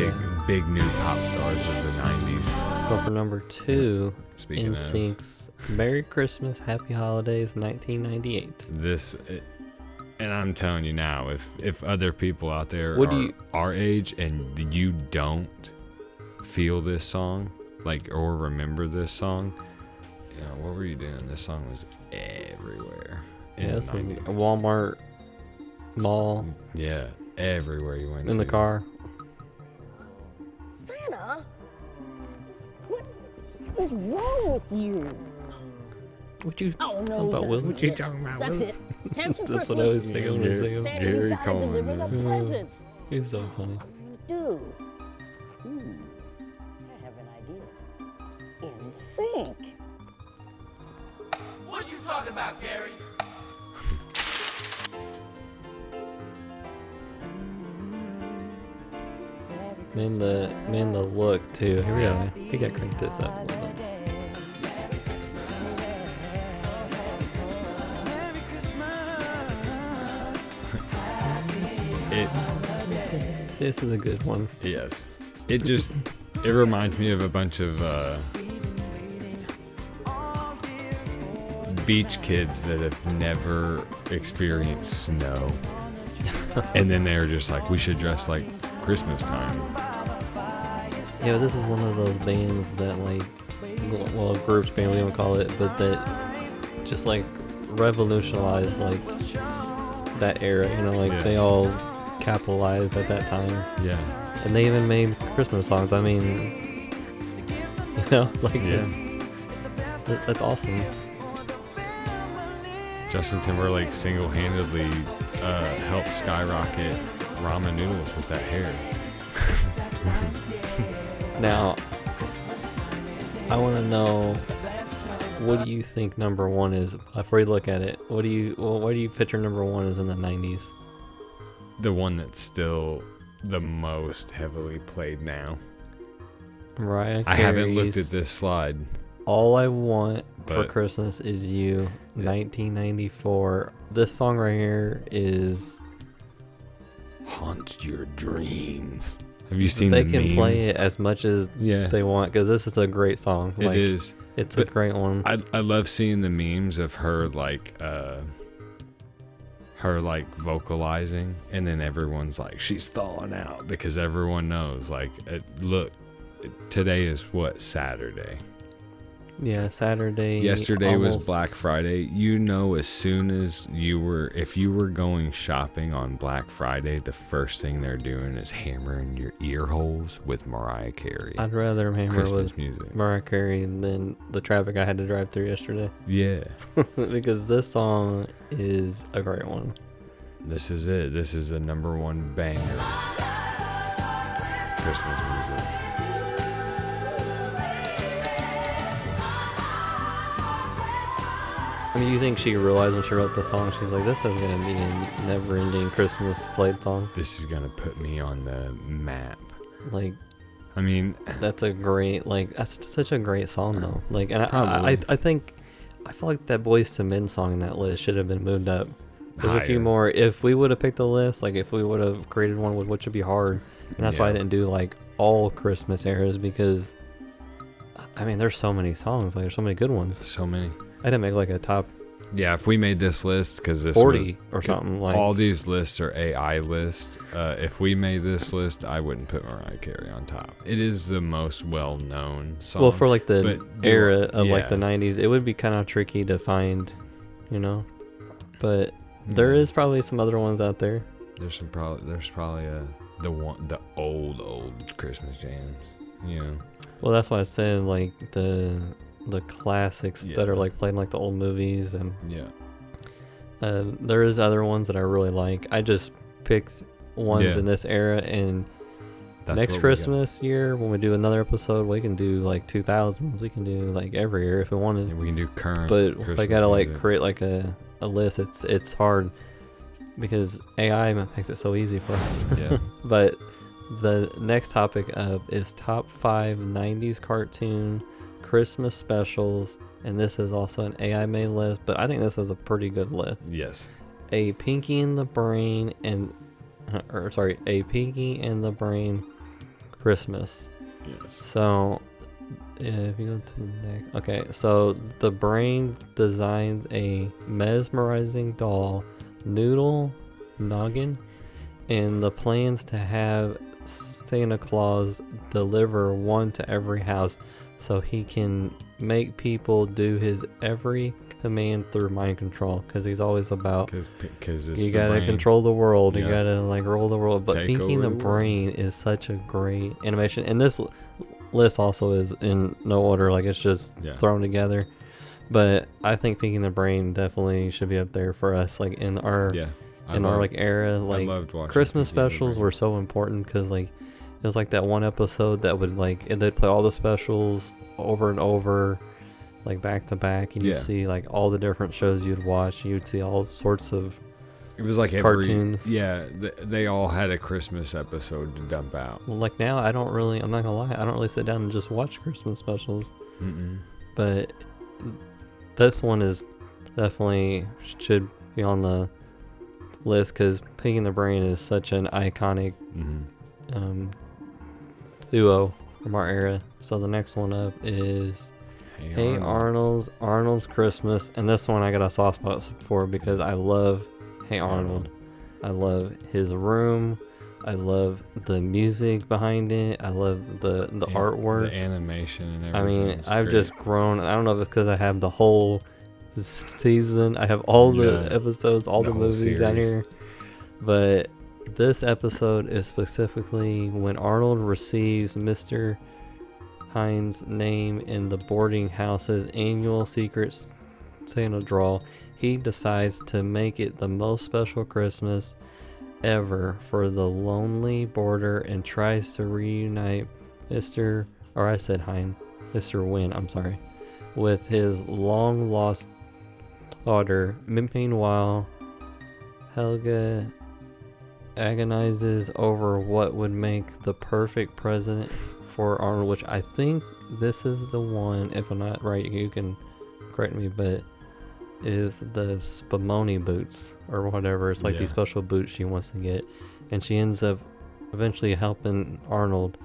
Big new pop stars of the 90s. So for number 2, Speaking of NSYNC's Merry Christmas, Happy Holidays, 1998. this, and I'm telling you now, if other people out there What are do you- our age and you don't feel this song, like, or remember this song, what were you doing? This song was everywhere. in Yeah, the this was 90s. a Walmart mall Yeah, everywhere you went. in the to. car. Santa? What is wrong with you? What you Oh, no, about that's Will? it. What you talking about? That's it. Handsome That's what I Christmas. was thinking when I was thinking. Santa, Gary you gotta Coleman, deliver the man. presents. He's so funny. You do. I have an idea. In sync. What you talking about, Gary? Man, the look too. Here we go. We got to crank this up a little bit. This is a good one. Yes. It reminds me of a bunch of beach kids that have never experienced snow. And then they're just like, we should dress like Christmas time. Yeah, this is one of those bands that like, well, groups, band, we don't call it, but that just like revolutionized like that era. Like Yeah. they all capitalized at that time. Yeah. And they even made Christmas songs. I mean, like Yeah. that's awesome. Justin Timberlake single-handedly helped skyrocket ramen noodles with that hair. Now, I want to know, what do you think number 1 is? Before you look at it, what do you picture number 1 is in the 90s? The one that's still the most heavily played now. Mariah I haven't looked Carey's at this slide. All I Want for But- Christmas Is You, Yeah. 1994. This song right here is... Haunts your dreams. Have you seen They the can meme? play it as much as Yeah, they want, because this is a great song. it is. It's But a great one. I love seeing the memes of her vocalizing, and then everyone's like, she's thawing out, because everyone knows, like, look, today is what, Saturday. Yeah, Saturday. Yesterday was almost- Black Friday. You know, as soon as if you were going shopping on Black Friday, the first thing they're doing is hammering your ear holes with Mariah Carey. I'd rather hammer Christmas with music. Mariah Carey than the traffic I had to drive through yesterday. Yeah. Because this song is a great one. This is it. This is a #1 banger. Christmas music. I mean, you think she realized when she wrote the song, she's like, this is going to be a never-ending Christmas played song. This is gonna put me on the map. Like, I mean, that's a great, like, that's such a great song, though. Like, and Probably. I think, I feel like that Boyz II Men song in that list should have been moved up. There's a few higher. more. If we would have picked the list, like, if we would have created one with Which Would Be Hard, and that's why I Yeah. didn't do, like, all Christmas eras, because, I mean, there's so many songs. Like, there's so many good ones. So many. I didn't make, like, a top Yeah, if we made this list, because this 40 or was, something. Like, all these lists are AI lists. If we made this list, I wouldn't put Mariah Carey on top. It is the most well-known song. well, for, like, the but do- era of, like, yeah. the 90s, it would be kind of tricky to find, you know? But there Yeah. is probably some other ones out there. There's probably the old Christmas jams. You know. Well, that's why I said, like, the classics that Yeah. are, like, played in, like, the old movies. And Yeah. there is other ones that I really like. I just picked ones Yeah. in this era. And That's next what we got. Christmas year, when we do another episode, we can do, like, 2000s. We can do, like, every year if we wanted. And we can do current. But Christmas I gotta, like, music. create, like, a list. It's hard because AI makes it so easy for us. Yeah. But the next topic up is top 5 90s cartoon Christmas specials, and this is also an AI made list, but I think this is a pretty good list. Yes. A Pinky and the Brain a Pinky and the Brain Christmas. Yes. So if you go to the next, okay, so the Brain designs a mesmerizing doll, Noodle Noggin, and the plans to have Santa Claus deliver one to every house so he can make people do his every command through mind control, because he's always about Because you gotta control the world. You Yes. gotta, like, rule the world. But Take Pinky and over the the Brain is such a great animation, and this list also is in no order, like, it's just Yeah. thrown together. But I think Pinky and the Brain definitely should be up there for us, like, in our Yeah. our, like, era. I Like, loved watching Christmas Pinky and the specials Brain. were so important, because, like, it was like that one episode that would, like, and they'd play all the specials over and over, like, back to back, and you'd Yeah. see, like, all the different shows you'd watch. You'd see all sorts of It was like cartoons. Yeah, they all had a Christmas episode to dump out. Well, like, now I'm not gonna lie, I don't really sit down and just watch Christmas specials. Mm-mm. But this one is definitely should be on the list, because Pinky and the Brain is such an iconic Mm-hmm. duo from our era. So the next one up is Hey Arnold's Christmas, and this one I got a soft spot for because I love Hey Arnold. I love his room. I love the music behind it. I love the artwork. the animation, and I everything. mean, It's I've great. just grown. I don't know if it's because I have the whole season. I have all the Yeah. episodes, all The the whole movies down series. here. But this episode is specifically when Arnold receives Mr. Hines' name in the boarding house's annual Secret Santa draw. He decides to make it the most special Christmas ever for the lonely boarder and tries to reunite Mr. Wynn, with his long lost daughter. Meanwhile, Helga agonizes over what would make the perfect present for Arnold, which I think this is the one, if I'm not right, you can correct me, but is the Spumoni boots or whatever. It's like these special boots she wants to get, and she ends up eventually helping Arnold.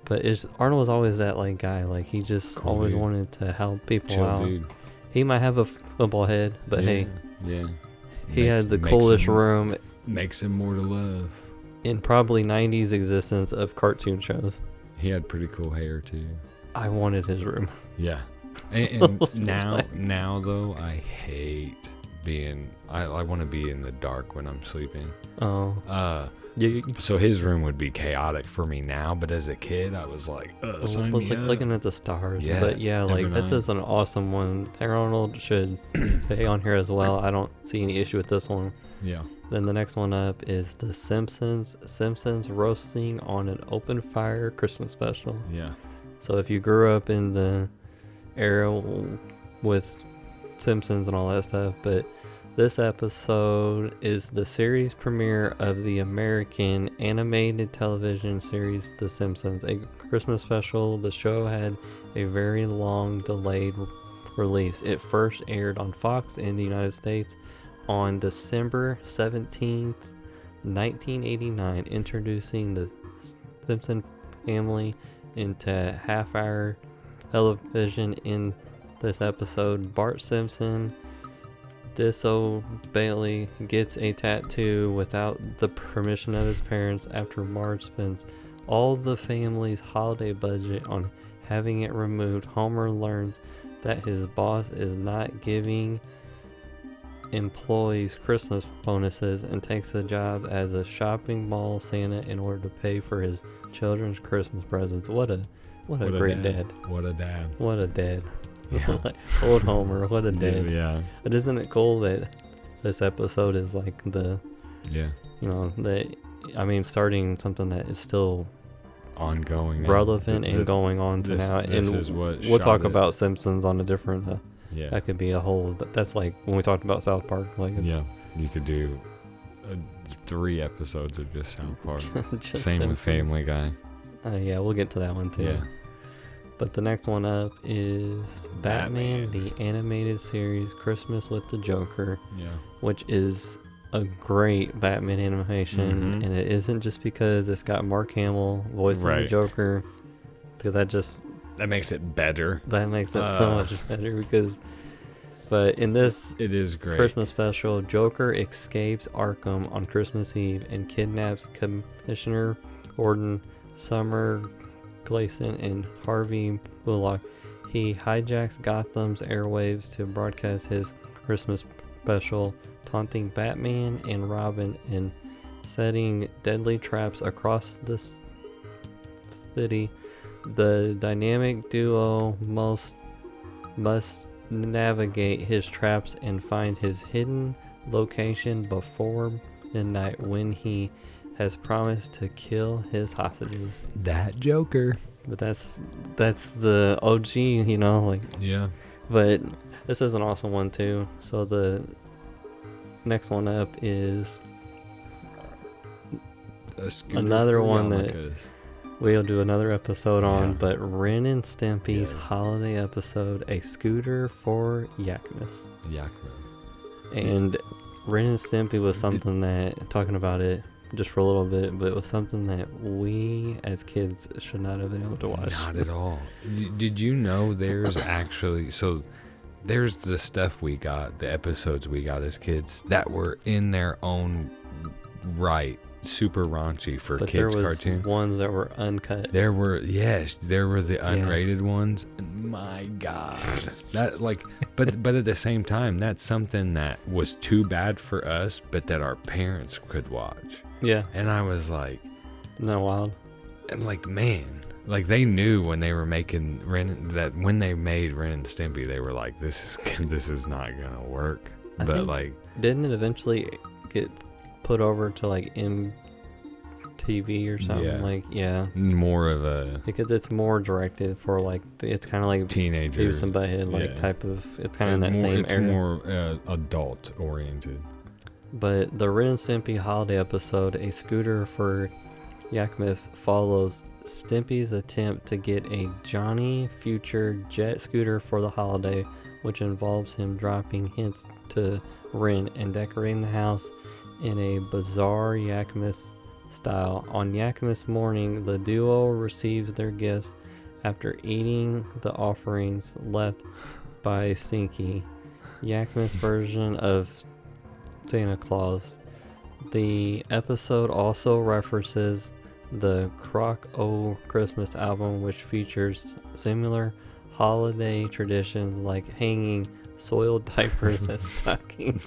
But Arnold was always that like guy, like he just Cool always dude. wanted to help people Chill out. dude. He might have a football head, but hey, Yeah. he had the coolest room Makes him more to love. in probably 90s existence of cartoon shows. He had pretty cool hair too. I wanted his room. Yeah. And now though, I hate being. I want to be in the dark when I'm sleeping. Oh, So his room would be chaotic for me now, but as a kid, I was like, sign me up. looking at the stars. Yeah, But yeah, every like this night. is an awesome one. Arnold should be on here as well. I don't see any issue with this one. Yeah. Then the next one up is The Simpsons. Simpsons roasting on an open fire Christmas special. Yeah. So if you grew up in the era with Simpsons and all that stuff, but this episode is the series premiere of the American animated television series The Simpsons, a Christmas special. The show had a very long delayed release. It first aired on Fox in the United States on December 17th, 1989, introducing the Simpson family into half-hour television. In this episode, Bart Simpson disobediently gets a tattoo without the permission of his parents after Marge spends all the family's holiday budget on having it removed. Homer learns that his boss is not giving employees Christmas bonuses and takes a job as a shopping mall Santa in order to pay for his children's Christmas presents. What a great dad. What a dad. What a dad. Yeah. Old Homer, what a dad. Yeah. But isn't it cool that this episode is like starting something that is still Ongoing. relevant and going on to now. This And is what we'll talk shot it. about Simpsons on a different, Yeah. that could be a whole, that's like when we talked about South Park. Like it's Yeah. You could do 3 episodes of just South Park. just Same with Simpsons. Family Guy. Yeah, we'll get to that one too. Yeah. But the next one up is Batman, the animated series Christmas with the Joker, Yeah. which is a great Batman animation. Mhm. And it isn't just because it's got Mark Hamill voicing the Right. Joker, because That makes it better. that makes it so much better. But in this It is great. Christmas special, Joker escapes Arkham on Christmas Eve and kidnaps Commissioner Gordon, Summer Gleason, and Harvey Bullock. He hijacks Gotham's airwaves to broadcast his Christmas special, taunting Batman and Robin and setting deadly traps across the city. The dynamic duo must navigate his traps and find his hidden location before midnight, when he has promised to kill his hostages. That Joker. But that's the OG, Yeah. But this is an awesome one too. So the next one up is another one that we'll do another episode on, Yeah. but Ren and Stimpy's Yes. holiday episode, A Scooter for Yakmas. Yakmas. And Ren and Stimpy was something that, talking about it just for a little bit, but it was something that we as kids should not have been able to watch. Not at all. Did you know there's actually, so there's the stuff we got, the episodes we got as kids that were in their own right super raunchy for But kids there was cartoon. ones that were uncut. There were the unrated ones. My God, that but at the same time, that's something that was too bad for us, but that our parents could watch. Yeah, And I was like, isn't that wild? and man, they knew when they were making when they made Ren and Stimpy, they were like, this is not gonna work. I But think- Didn't it eventually get put over to MTV or something? Yeah. More of a Because it's more directed for it's kind of like teenager Beavis and Butthead type of. It's kind of in that same it's era. more adult oriented. But the Ren and Stimpy holiday episode, A Scooter for Yakmas follows Stimpy's attempt to get a Johnny Future jet scooter for the holiday, which involves him dropping hints to Ren and decorating the house in a bizarre Yakmas style. On Yakmas morning, the duo receives their gifts after eating the offerings left by Stinky. Yakmas version of Santa Claus. The episode also references the Croc O Christmas album, which features similar holiday traditions like hanging soiled diapers as stockings.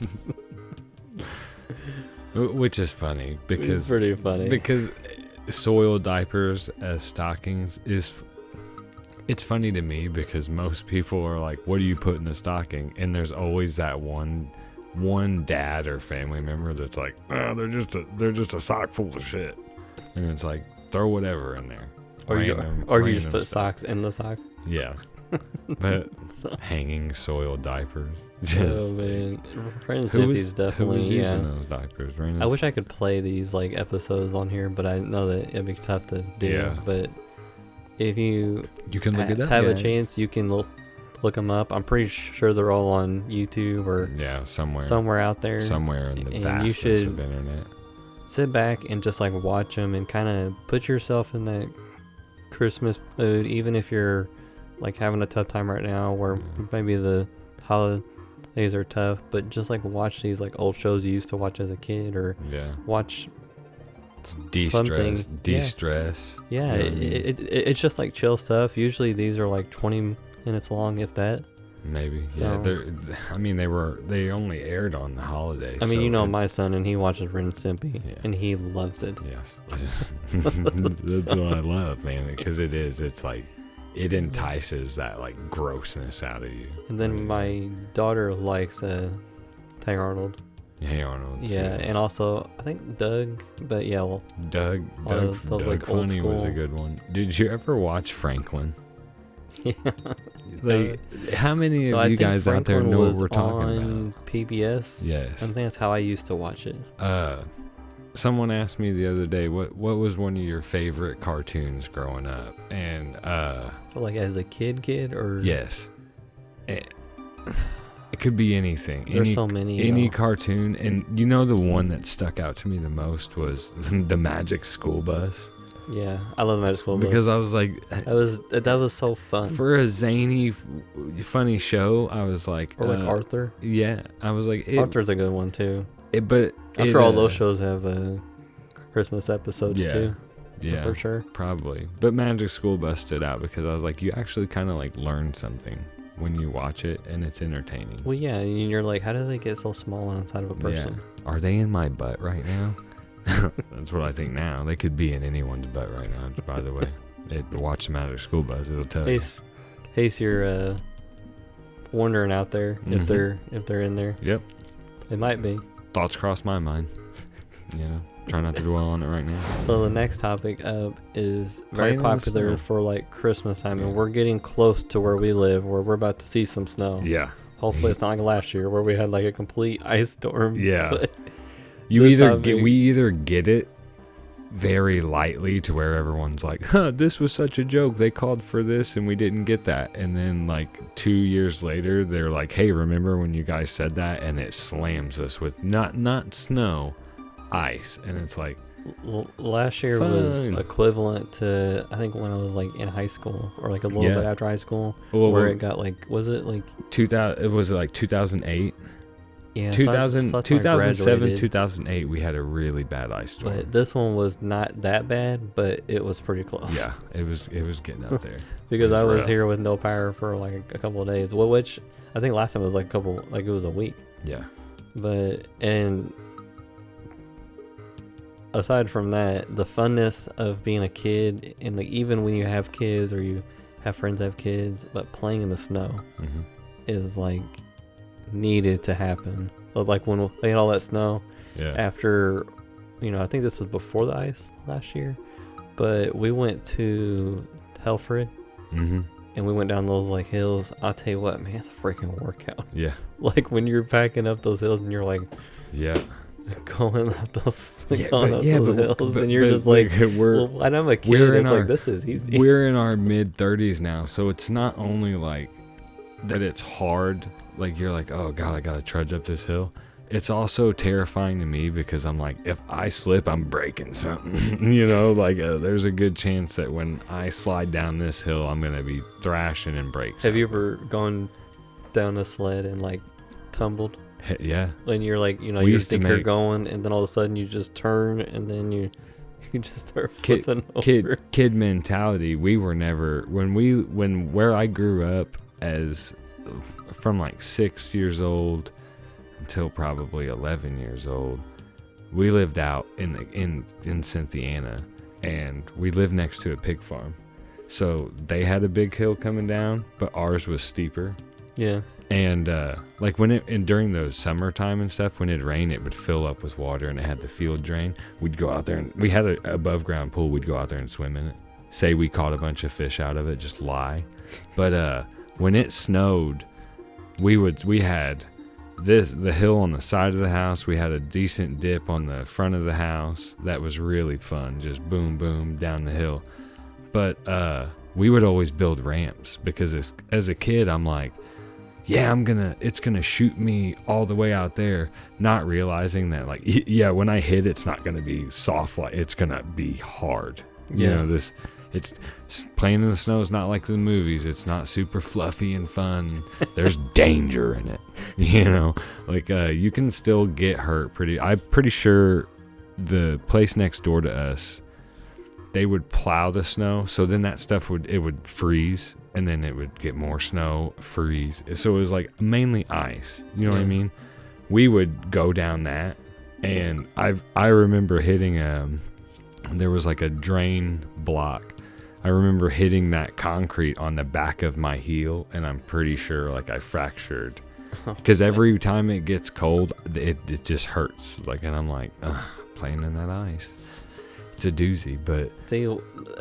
Which is funny because It's pretty funny. Because soiled diapers as stockings it's funny to me because most people are like, what do you put in a stocking? And there's always that one dad or family member that's like, oh, they're just a sock full of shit. And it's like, throw whatever in there. Or you Random just put stuff. socks in the sock. Yeah. But So, hanging soiled diapers. oh man, Friend Who Zippy's was definitely using those diapers? I wish I could play these like episodes on here, but I know that it'd be tough to do. Yeah. But if you can look it up. have a guys. chance, you can look them up. I'm pretty sure they're all on YouTube or Yeah, somewhere out there. Somewhere in the And you vastness should of internet. sit back and just like watch them and kind of put yourself in that Christmas mood, even if you're like having a tough time right now, where maybe the holidays are tough. But just like watch these like old shows you used to watch as a kid, or Yeah. watch. De-stress. something. De-stress. Yeah, You know what I mean? it's just like chill stuff. Usually these are like 20 minutes long, if that. Maybe. So- Yeah. They only aired on the holidays. I mean, so you know, it- my son, and he watches Ren and Stimpy, Yeah. and he loves it. Yes. That's what I love, man. Because it's like, it entices that like grossness out of you. And then my daughter likes Hey Arnold. Hey Arnold. Yeah, and also I think Doug, but yeah, well, Doug those, like, old Funny was a school- good one. Did you ever watch Franklin? yeah. Like, how many So of I you think guys out there Franklin know what was we're talking on about? PBS. Yes. I think that's how I used to watch it. Someone asked me the other day, what was one of your favorite cartoons growing up? And Like as a kid, or yes, it could be anything. There's so many. Any though. cartoon, and you know the one that stuck out to me the most was the Magic School Bus, Yeah, I love Magic School Bus. because I was like, that was so fun. for a zany, funny show, I was like, Or like Arthur. Yeah, I was like, Arthur's a good one too. but I'm sure all those shows have Christmas episodes Yeah. too. yeah, For sure. probably. But Magic School Bus stood out because I was like, you actually kind of like learn something when you watch it, and it's entertaining. Well, yeah, and you're like, how do they get so small inside of a person? Yeah. Are they in my butt right now? That's what I think now. They could be in anyone's butt right now, by the way. Watch the Magic School Bus, it'll tell Hey, you. Case you're wondering out there if Mhm. they're in there. Yep. It might be. Thoughts cross my mind. You know, try not to dwell on it right now. So the next topic up is very Playing in the popular snow. for like Christmas time, Yeah. and we're getting close to where we live, where we're about to see some snow. Yeah. Hopefully, it's not like last year where we had like a complete ice storm. Yeah. But You This either topic- get we either get it very lightly to where everyone's like, huh, this was such a joke, they called for this and we didn't get that, and then like 2 years later they're like, hey, remember when you guys said that? And it slams us with not snow, ice, and it's like, last year was Fine. equivalent to, I think, when I was like in high school, or like a little Yeah. bit after high school, well, where it got like, was it like 2000, it was like 2008, yeah, 2000, so that's when I 2007, graduated. 2008 we had a really bad ice storm. But this one was not that bad, but it was pretty close. Yeah, it was getting out there. Because It I was rough. here with no power for like a couple of days. Well, which I think last time it was like it was a week. Yeah. But, and aside from that, the funness of being a kid, and like even when you have kids or you have friends that have kids, but playing in the snow Hmm. is like needed to happen. But, like when they had all that snow Yeah. after, I think this was before the ice last year, but we went to Helfrid Hmm. and we went down those like hills. I'll tell you what, man, it's a freaking workout. Yeah. Like when you're packing up those hills and you're like, Yeah. going up those, Yeah, going but- up yeah, those but- hills, but- and you're but, just like, we're- well, and I'm a kid. we're in It's our- like, this is easy. We're in our mid 30s now, so it's not only like that it's hard, like you're like, oh god, I gotta trudge up this hill. It's also terrifying to me because I'm like, if I slip, I'm breaking something. You know, like there's a good chance that when I slide down this hill, I'm gonna be thrashing and break something. Have you ever gone down a sled and like tumbled? Yeah. When you're like, you know, We you used to think you're make- going, and then all of a sudden you just turn, and then you just start flipping over. Kid mentality. We were never when where I grew up as from like 6 years old until probably 11 years old. We lived out in Cynthiana, and we lived next to a pig farm. So they had a big hill coming down, but ours was steeper. Yeah. And like and during the summertime and stuff, when it rained, it would fill up with water, and it had the field drain. We'd go out there, and we had an above ground pool. We'd go out there and swim in it. Say we caught a bunch of fish out of it, just lie. But when it snowed, we had the hill on the side of the house. We had a decent dip on the front of the house. That was really fun. Just boom, boom down the hill. But we would always build ramps because as a kid, I'm like, yeah, it's gonna shoot me all the way out there, not realizing that like, yeah, when I hit, it's not gonna be soft, like it's gonna be hard. You know, it's playing in the snow is not like the movies. It's not super fluffy and fun. There's danger in it. You know, like you can still get hurt I'm pretty sure the place next door to us, they would plow the snow, so then that stuff would freeze, and then it would get more snow, freeze. So it was like mainly ice. You know what I mean? We would go down that, and I remember hitting there was like a drain block. I remember hitting that concrete on the back of my heel, and I'm pretty sure like I fractured. Because every time it gets cold, it just hurts. Like, and I'm like, playing in that ice. It's a doozy, but See,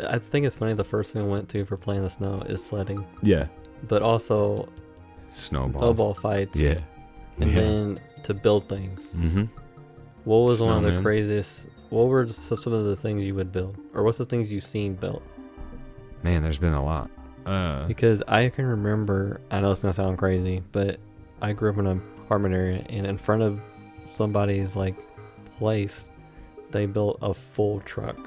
I think it's funny. The first thing I went to for playing the snow is sledding, yeah, but also snowball fights. Yeah, and then to build things. Mm-hmm. What was one of the Snowman. craziest? What were some of the things you would build, or what's the things you've seen built? Man, there's been a lot. Because I can remember, I know it's gonna sound crazy, but I grew up in an apartment area, and in front of somebody's like place, they built a full truck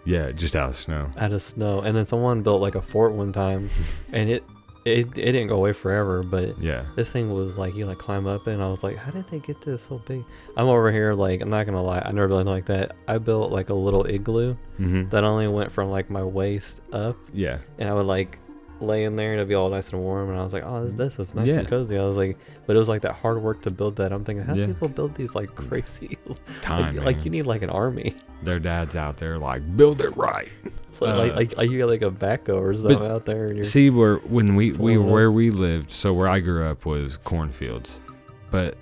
Yeah, just out of snow. out of snow, and then someone built like a fort one time, and it didn't go away forever, but Yeah, this thing was like, you like climb up it, and I was like, how did they get this so big? I'm over here like, I'm not gonna lie, I never really like that. I built like a little igloo mm-hmm. that only went from like my waist up, Yeah, and I would like lay in there and it'd be all nice and warm, and I was like, oh, this is nice Yeah. and cozy. I was like, but it was like that hard work to build that. I'm thinking, how do Yeah. people build these like crazy time. like man. you need like an army. Their dad's out there like, build it right. like you got like a backhoe or something but out there, and you're See, where Florida. we lived, so where I grew up was cornfields, but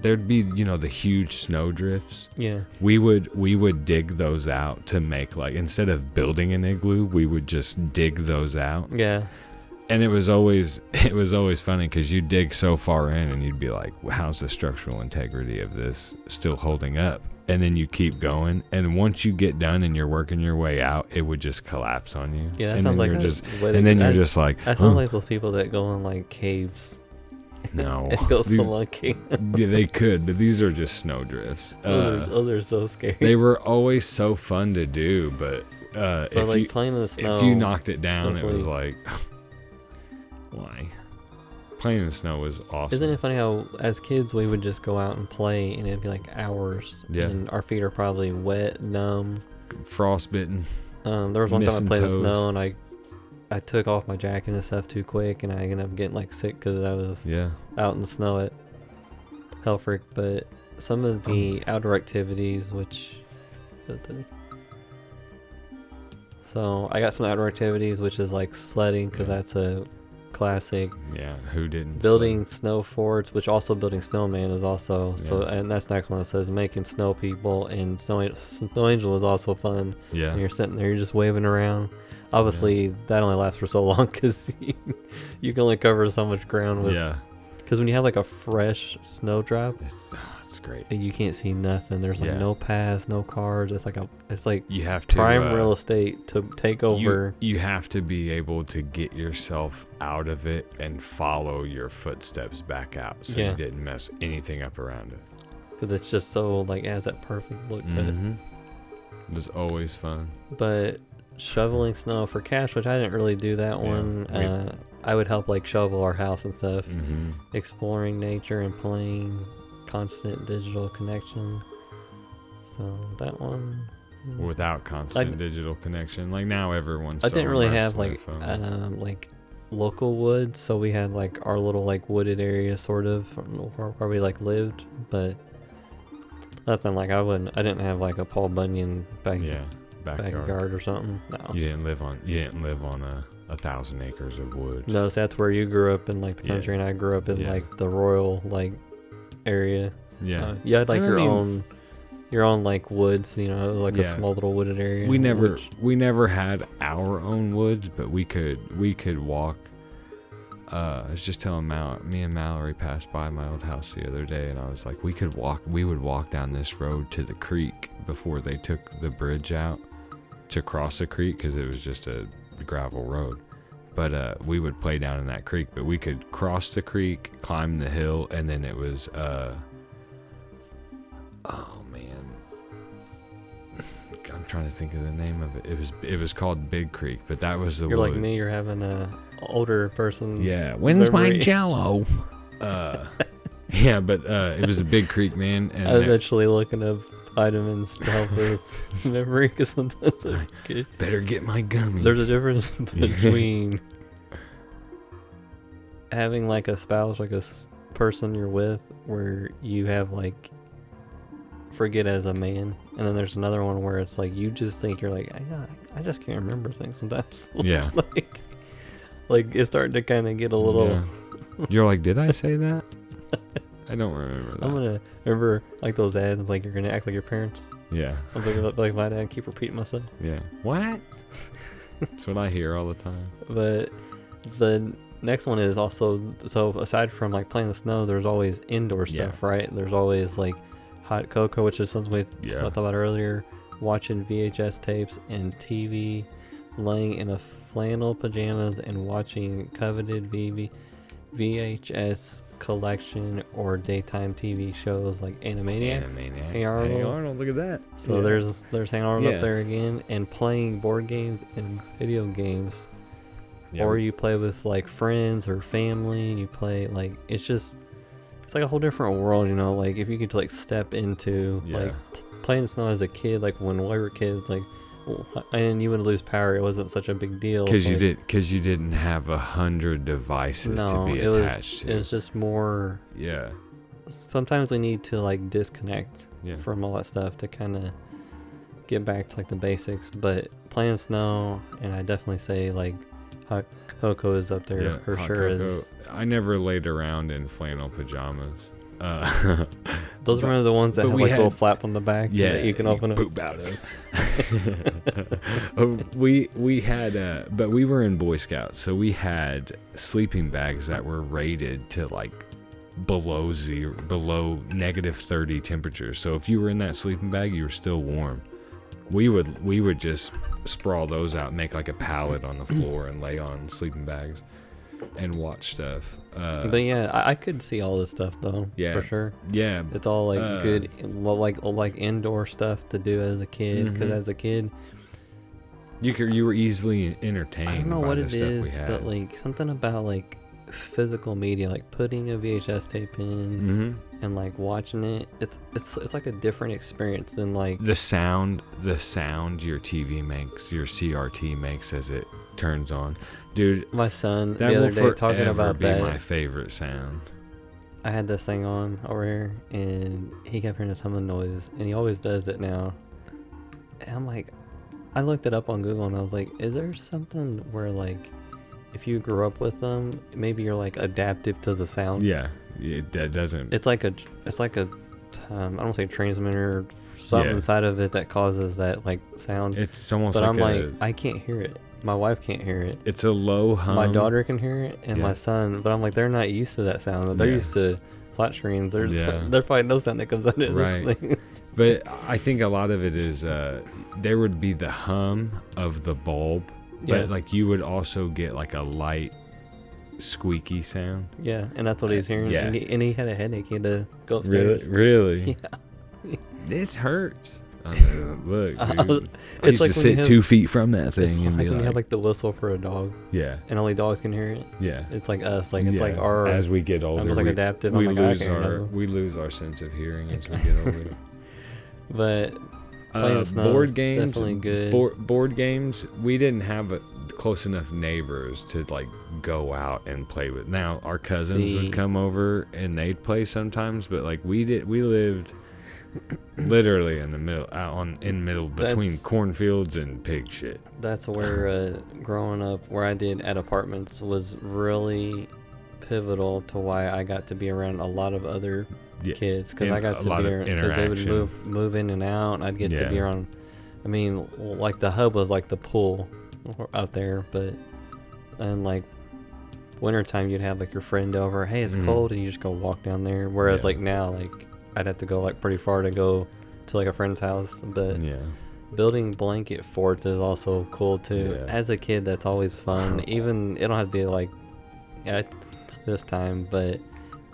there'd be, you know, the huge snow drifts. yeah. We would dig those out to make, like, instead of building an igloo, we would just dig those out. Yeah. And it was always funny because you dig so far in and you'd be like, well, how's the structural integrity of this still holding up? And then you keep going, and once you get done and you're working your way out, it would just collapse on you. Yeah, that and sounds then like you're that's just, way to and then go. you're just like, That sounds like those people that go in like caves. no, It goes these- spelunking. yeah, they could, but these are just snow drifts. Those are so scary. They were always so fun to do, but but if like you playing in the snow. if you knocked it down, it was definitely- like, why? Playing in the snow was awesome. Isn't it funny how as kids we would just go out and play and it'd be like hours, Yeah. and our feet are probably wet, numb. Frostbitten. There was one time I Missing played in the toes. snow and I took off my jacket and stuff too quick, and I ended up getting like sick because I was Yeah. out in the snow at Helfrich. But some of the outdoor activities, so I got some outdoor activities, which is like sledding, because Yeah. that's a classic. Yeah. Who didn't? Building snow forts, which also building snowman is also so, Yeah. and that's the next one that says making snow people, and snow angel is also fun. Yeah. And you're sitting there, you're just waving around. Obviously, that only lasts for so long because you can only cover so much ground with. Yeah. Because when you have like a fresh snowdrop, It's It's great. and you can't see nothing. There's like Yeah. no paths, no cars. It's like You have to prime real estate to take over. You have to be able to get yourself out of it and follow your footsteps back out, so Yeah. you didn't mess anything up around it. Because it's just so like it has that perfect look to it. It was always fun. But shoveling snow for cash, which I didn't really do that Yeah, one. I would help like shovel our house and stuff. Mm-hmm. Exploring nature and playing constant digital connection. So that one. Without constant digital connection, like now everyone's. I so didn't really immersed have in their phone. like local woods, so we had like our little like wooded area sort of where we like lived, but nothing like I didn't have like a Paul Bunyan backyard or something. No. You didn't live on 1,000 acres of woods. No, so that's where you grew up in like the country, and I grew up in like the rural like area. Yeah. So you had like And your own like woods, you know, like a Yeah. small little wooded area. We never had our own woods, but we could walk. I was just telling me and Mallory passed by my old house the other day, and I was like, we would walk down this road to the creek before they took the bridge out to cross the creek, because it was just a gravel road. But we would play down in that creek, but we could cross the creek, climb the hill, and then it was oh man, I'm trying to think of the name of it. It was called Big Creek, but that was the You're woods. like me, you're having a older person. Yeah, when's my memory. Jello? Yeah, but it was a Big Creek, man. And I was actually looking up vitamins to help with memory, because sometimes I forget. better get my gummies. There's a difference between having like a spouse, like a person you're with, where you have like forget as a man, and then there's another one where it's like you just think you're like I just can't remember things sometimes. Yeah. like it's starting to kind of get a little. Yeah. You're like, did I say that? I don't remember that. I'm gonna remember like those ads, like you're gonna act like your parents. Yeah. I'm thinking like my dad, keep repeating myself. Yeah. What? That's what I hear all the time. But the next one is also, so aside from like playing the snow, there's always indoor stuff, right? There's always like hot cocoa, which is something we talked about earlier, watching VHS tapes and TV, laying in a flannel pajamas and watching coveted VHS collection or daytime TV shows like Animaniacs. Hey Arnold. Look at that. So there's Hey Arnold up there again, and playing board games and video games. Or you play with like friends or family, and you play like it's like a whole different world, you know. Like if you could like step into like playing the snow as a kid, like when we were kids, like and you would lose power, it wasn't such a big deal because you didn't have 100 devices to be attached to. It was just more. Yeah. Sometimes we need to like disconnect Yeah. from all that stuff to kind of get back to like the basics. But playing snow, and I definitely say like hot cocoa is up there for hot sure. cocoa. I never laid around in flannel pajamas. Those were the ones that have like a little flap on the back that you can open up. Poop out of. we had, but we were in Boy Scouts, so we had sleeping bags that were rated to like below -30 temperatures. So if you were in that sleeping bag, you were still warm. We would just sprawl those out, make like a pallet on the floor, and lay on sleeping bags and watch stuff. But yeah, I could see all this stuff though. Yeah, for sure. Yeah, it's all like good, like indoor stuff to do as a kid. Because as a kid, you were easily entertained. I don't know by what the it stuff we is, had. but like something about like physical media, like putting a VHS tape in and like watching it. It's like a different experience than like the sound your TV makes, your CRT makes as it turns on. Dude, my son that the other will day talking about be that. my favorite sound. I had this thing on over here, and he kept hearing this humming noise, and he always does it now. And I'm like, I looked it up on Google, and I was like, is there something where like, if you grew up with them, maybe you're like adaptive to the sound? Yeah, that doesn't. It's like a I don't say transmitter or something inside of it that causes that like sound. It's almost but like I'm like, I can't hear it. My wife can't hear it. It's a low hum. My daughter can hear it, and my son. But I'm like, they're not used to that sound. They're used to flat screens. There's Yeah. there probably no sound that comes out of Right. this thing. But I think a lot of it is there would be the hum of the bulb, but Yeah. like you would also get like a light squeaky sound. Yeah, and that's what he's hearing. Yeah. And he had a headache. He had to go upstairs. Really? Yeah. This hurts. Look, I dude. was- I it's used like to when you sit have- 2 feet from that It's thing and like be when you like, have like the whistle for a dog, yeah, and only dogs can hear it. yeah. It's like us. Like it's Yeah. like our. As we get older, almost like adaptive. we I'm like, I lose can hear our nothing. we lose our sense of hearing as we get older. But playing in snow board is games, definitely good. board games. We didn't have close enough neighbors to like go out and play with. Now our cousins See. would come over and they'd play sometimes, but like we lived literally in the middle, between That's- cornfields and pig shit. That's where growing up, where I did at apartments, was really pivotal to why I got to be around a lot of other Yeah. kids, because And I got a to lot be of around, because they would interaction. move in and out, and I'd get to be Yeah. around. I mean, like the hub was like the pool out there, but and like wintertime you'd have like your friend over. Hey, it's Mhm. cold, and you just go walk down there. Whereas Yeah. like now, like I'd have to go like pretty far to go to like a friend's house, but. Yeah. Building blanket forts is also cool too. Yeah. As a kid, that's always fun. Even it don't have to be like at this time, but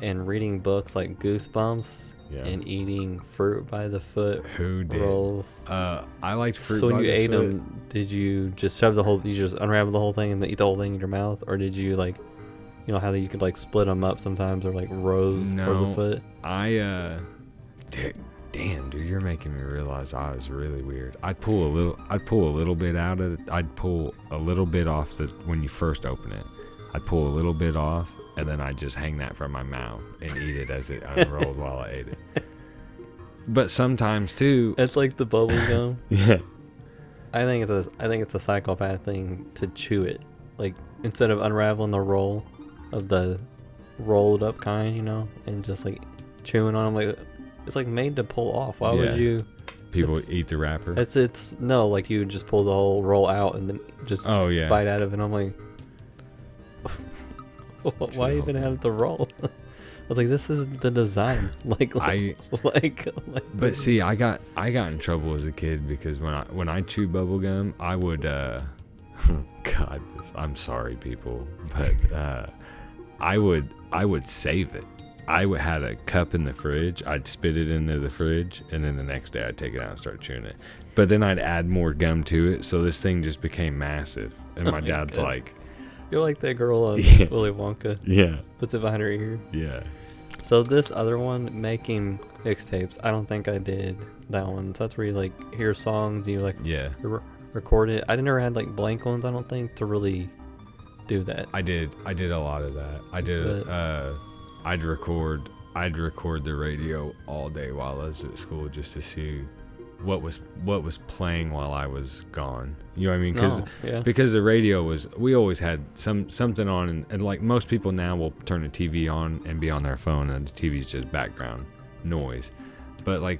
and reading books like Goosebumps Yeah. and eating fruit by the foot Who did? rolls. I liked fruit. So when by you the ate foot. them, did you just shove the whole? You just unravel the whole thing and then eat the whole thing in your mouth, or did you like, you know how you could like split them up sometimes, or like rows for No. the foot? Damn, dude, you're making me realize I was really weird. I'd pull a little bit out of it. I'd pull a little bit off when you first open it. I'd pull a little bit off, and then I'd just hang that from my mouth and eat it as it unrolled while I ate it. But sometimes too. It's like the bubble gum. Yeah. I think it's a psychopath thing to chew it. Like instead of unraveling the roll of the rolled up kind, you know, and just like chewing on them, like it's like made to pull off. Why Yeah. would you? People It's- eat the wrapper. It's no, like you just pull the whole roll out and then just Oh yeah. bite out of it. And I'm like, why Chew even the whole have the roll? I was like, this is the design. like But see, I got in trouble as a kid because when I chewed bubble gum, I would God, I'm sorry, people, but I would save it. Had a cup in the fridge. I'd spit it into the fridge, and then the next day I'd take it out and start chewing it. But then I'd add more gum to it, so this thing just became massive. And Oh my my dad's God. like, you're like that girl on Yeah. Willy Wonka, yeah, puts it behind her ear. yeah. So this other one, making mixtapes, I don't think I did that one. So that's where you like hear songs, you like Yeah, record it. I never had like blank ones, I don't think, to really do that. I did a lot of that. I did. I'd record the radio all day while I was at school just to see what was playing while I was gone. You know what I mean? Yeah. Because the radio we always had something on, and like most people now will turn the TV on and be on their phone, and the TV's just background noise. But like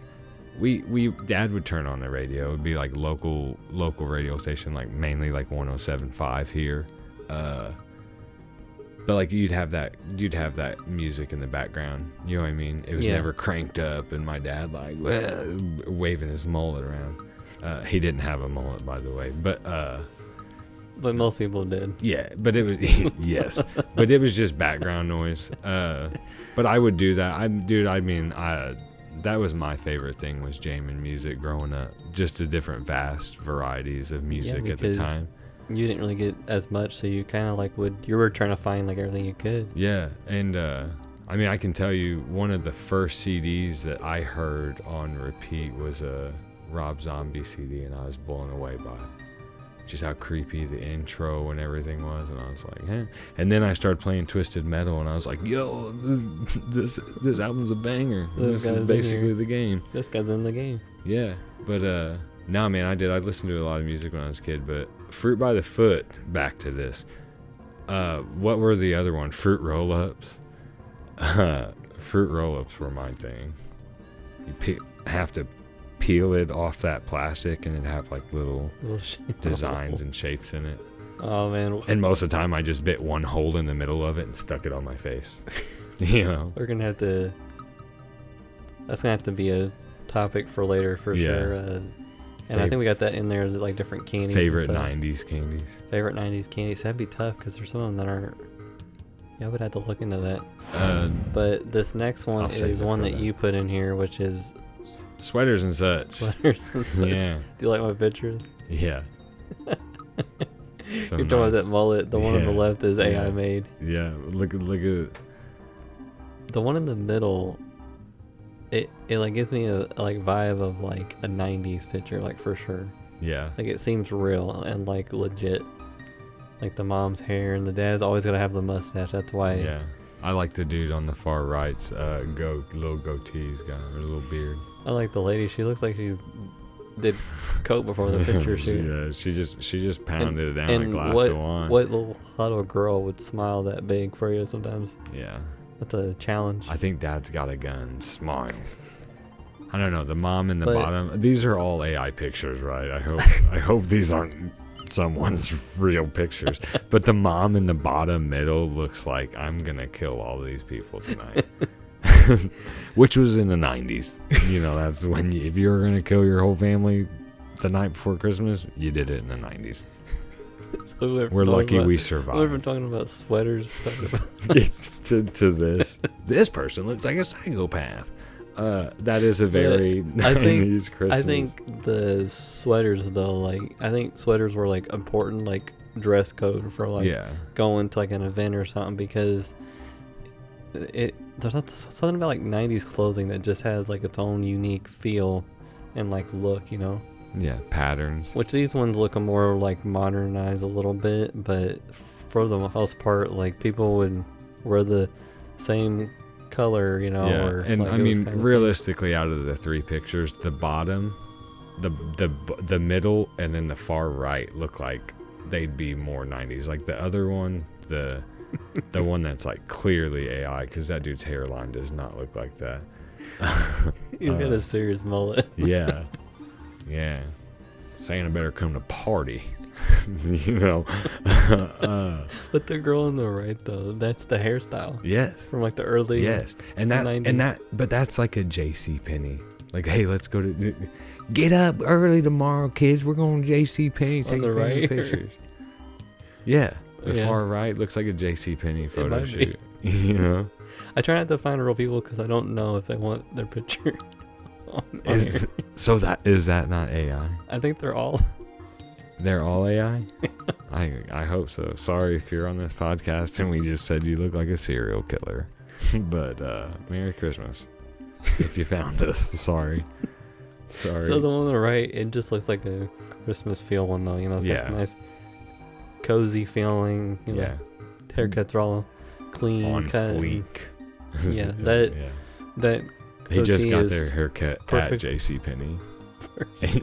Dad would turn on the radio. It would be like local radio station, like mainly like 107.5 here. But like you'd have that music in the background. You know what I mean? It was Yeah. never cranked up, and my dad like waving his mullet around. He didn't have a mullet, by the way, but But most people did. yeah, but it was yes, but it was just background noise. But I would do that. That was my favorite thing, was jamming music growing up. Just the different vast varieties of music at the because time. You didn't really get as much, so you kind of like you were trying to find like everything you could. Yeah, and I can tell you one of the first CDs that I heard on repeat was a Rob Zombie CD, and I was blown away by it. Just how creepy the intro and everything was, and I was like, eh. And then I started playing Twisted Metal, and I was like, yo, this album's a banger. This This guy's is in basically here. the game. This guy's in the game. Yeah, but no, man, I listened to a lot of music when I was a kid, but Fruit by the Foot, back to this. What were the other one? Fruit Roll-Ups? Fruit Roll-Ups were my thing. You have to peel it off that plastic, and it'd have like little designs and shapes in it. Oh man. And most of the time I just bit one hole in the middle of it and stuck it on my face. You know, We're gonna have to. That's gonna have to be a topic for later for sure. And I think we got that in there, like different candies. Favorite 90s candies. Favorite 90s candies. That'd be tough because there's some of them that aren't. Yeah, I would have to look into that. But this next one is one that you put in here, which is sweaters and such. Sweaters and such. Yeah. Do you like my pictures? Yeah. So you're talking about that mullet. The one on the left is AI made. Yeah. Look at the one in the middle. It like gives me a like vibe of like a 90s picture, like for sure. Yeah. Like it seems real and like legit. Like the mom's hair and the dad's always gotta have the mustache. That's why. Yeah. I like the dude on the far right's little goatee. He's got a little beard. I like the lady. She looks like she's did coke before the picture shoot. Yeah, she just pounded it down a glass of wine. What little girl would smile that big for you sometimes? Yeah. That's a challenge. I think Dad's got a gun. Smile. I don't know. The mom in the bottom. These are all AI pictures, right? I hope these aren't someone's real pictures. But the mom in the bottom middle looks like I'm gonna kill all these people tonight. Which was in the 90s. You know, that's when if you were gonna kill your whole family the night before Christmas, you did it in the 90s. So we're lucky we survived. We've been talking about sweaters. to this person looks like a psychopath. That is a very 90s Christmas. I think the sweaters though, like I think sweaters were like important, like dress code for like going to like an event or something, because there's something about like 90s clothing that just has like its own unique feel and like look, you know. Yeah, patterns. Which these ones look more like modernized a little bit, but for the most part, like people would wear the same color, you know. Yeah, or, and like, I mean, realistically, out of the three pictures, the bottom, the middle, and then the far right look like they'd be more 90s. Like the other one, the one that's like clearly AI, because that dude's hairline does not look like that. He's got a serious mullet. Yeah. Yeah, Santa better come to party, you know. But the girl on the right though, that's the hairstyle. Yes, from like the early. Yes, and that 90s. But that's like a JC Penney. Like, hey, let's go to get up early tomorrow, kids. We're going to JC Penney. Take the right pictures. Yeah, the far right looks like a JC Penney photo shoot. You know, I try not to find real people because I don't know if they want their picture. Is that not AI? I think they're all AI. I hope so. Sorry if you're on this podcast and we just said you look like a serial killer. But Merry Christmas if you found us. Sorry. So the one on the right, it just looks like a Christmas feel one though, you know. It's got a nice cozy feeling, you know. Haircuts are all clean, on cut, fleek. That they just got their haircut at JCPenney.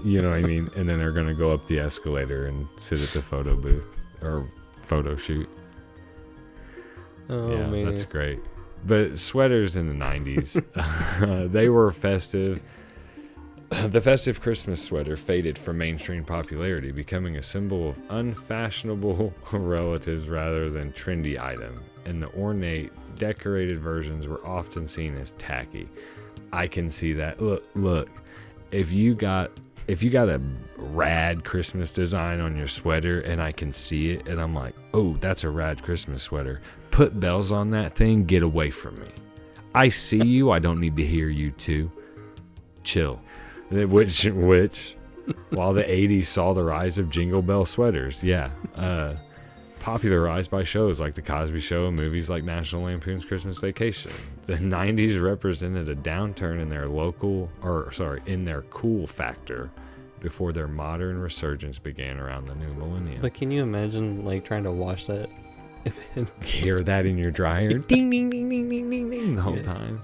You know what I mean? And then they're going to go up the escalator and sit at the photo booth or photo shoot. Oh, man. That's great. But sweaters in the 90s, they were festive. The festive Christmas sweater faded from mainstream popularity, becoming a symbol of unfashionable relatives rather than trendy item. And the ornate, decorated versions were often seen as tacky. I can see that. Look. If you got a rad Christmas design on your sweater and I can see it and I'm like, oh, that's a rad Christmas sweater. Put bells on that thing. Get away from me. I see you. I don't need to hear you too. Chill. Which while the 80s saw the rise of jingle bell sweaters. Yeah. Popularized by shows like The Cosby Show and movies like National Lampoon's Christmas Vacation. The 90s represented a downturn in in their cool factor before their modern resurgence began around the new millennium. But can you imagine like trying to wash that? Hear that in your dryer? Ding, ding, ding, ding, ding, ding, ding the whole time.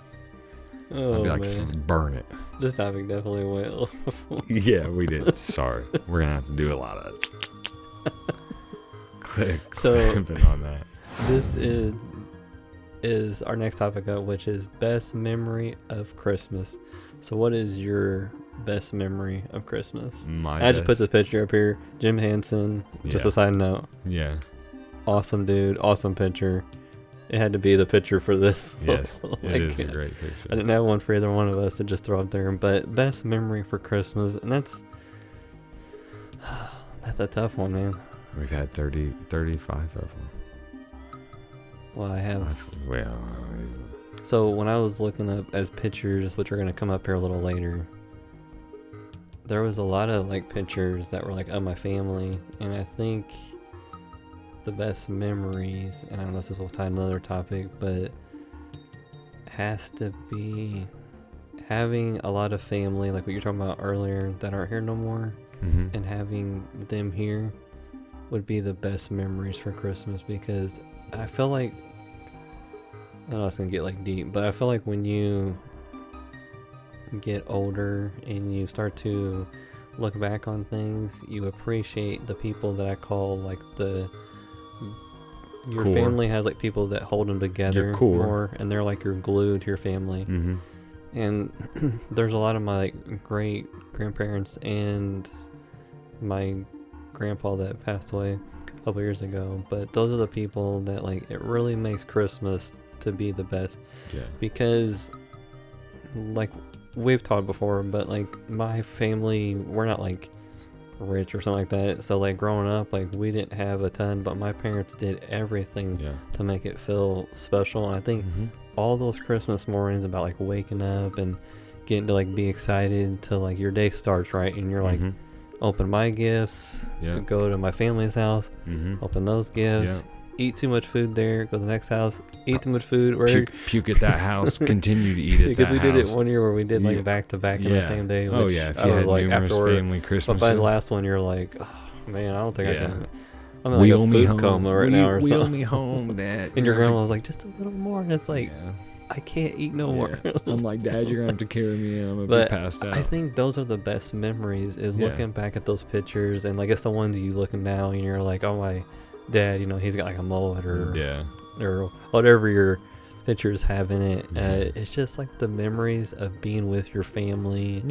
Oh, I'd be like, man. Burn it. This topic definitely went. Yeah, we did. Sorry. We're going to have to do a lot of clipping on that. This is our next topic up, which is best memory of Christmas. So what is your best memory of Christmas? I just put this picture up here. Jim Henson, just a side note. Yeah. Awesome dude, awesome picture. it had to be the picture for this. Yes, Like, it is a great picture. I didn't have one for either one of us to just throw up there. But best memory for Christmas, and that's a tough one, man. We've had 35 of them. Well, I have. Well, So when I was looking up as pictures, which are going to come up here a little later, there was a lot of like pictures that were like of my family, and I think the best memories, and I don't know if this will tie into another topic, but has to be having a lot of family, like what you were talking about earlier, that aren't here no more, mm-hmm. and having them here would be the best memories for Christmas, because I feel like, I know it's gonna get like deep, but I feel like when you get older and you start to look back on things, you appreciate the people that I call like your core. family has like people that hold them together Your core. more, and they're like your glue to your family. Mm-hmm. And there's a lot of my like great grandparents and my grandpa that passed away a couple years ago, but those are the people that like it really makes Christmas to be the best. Yeah. Because like we've talked before, but like my family, we're not like rich or something like that, so like growing up, like we didn't have a ton, but my parents did everything to make it feel special. And I think all those Christmas mornings about like waking up and getting to like be excited till like your day starts, right? And you're like open my gifts, go to my family's house, open those gifts, eat too much food there, go to the next house, eat too much food, puke at that house, continue to eat at because that we house. did it one year where we did like back to back in the same day. Oh which yeah, if I you was had like numerous afterward, family Christmas. but by the last one you're like, oh man, I don't think I can. I'm in we like a only food home coma right now or we something. only home, Dad. And your grandma was like, just a little more, and it's like, I can't eat no more. I'm like, Dad, you're gonna have to carry me in. I'm gonna But be passed out. I think those are the best memories, is looking back at those pictures, and like it's the ones you looking now and you're like, oh my dad, you know, he's got like a mullet or whatever your pictures have in it. It's just like the memories of being with your family,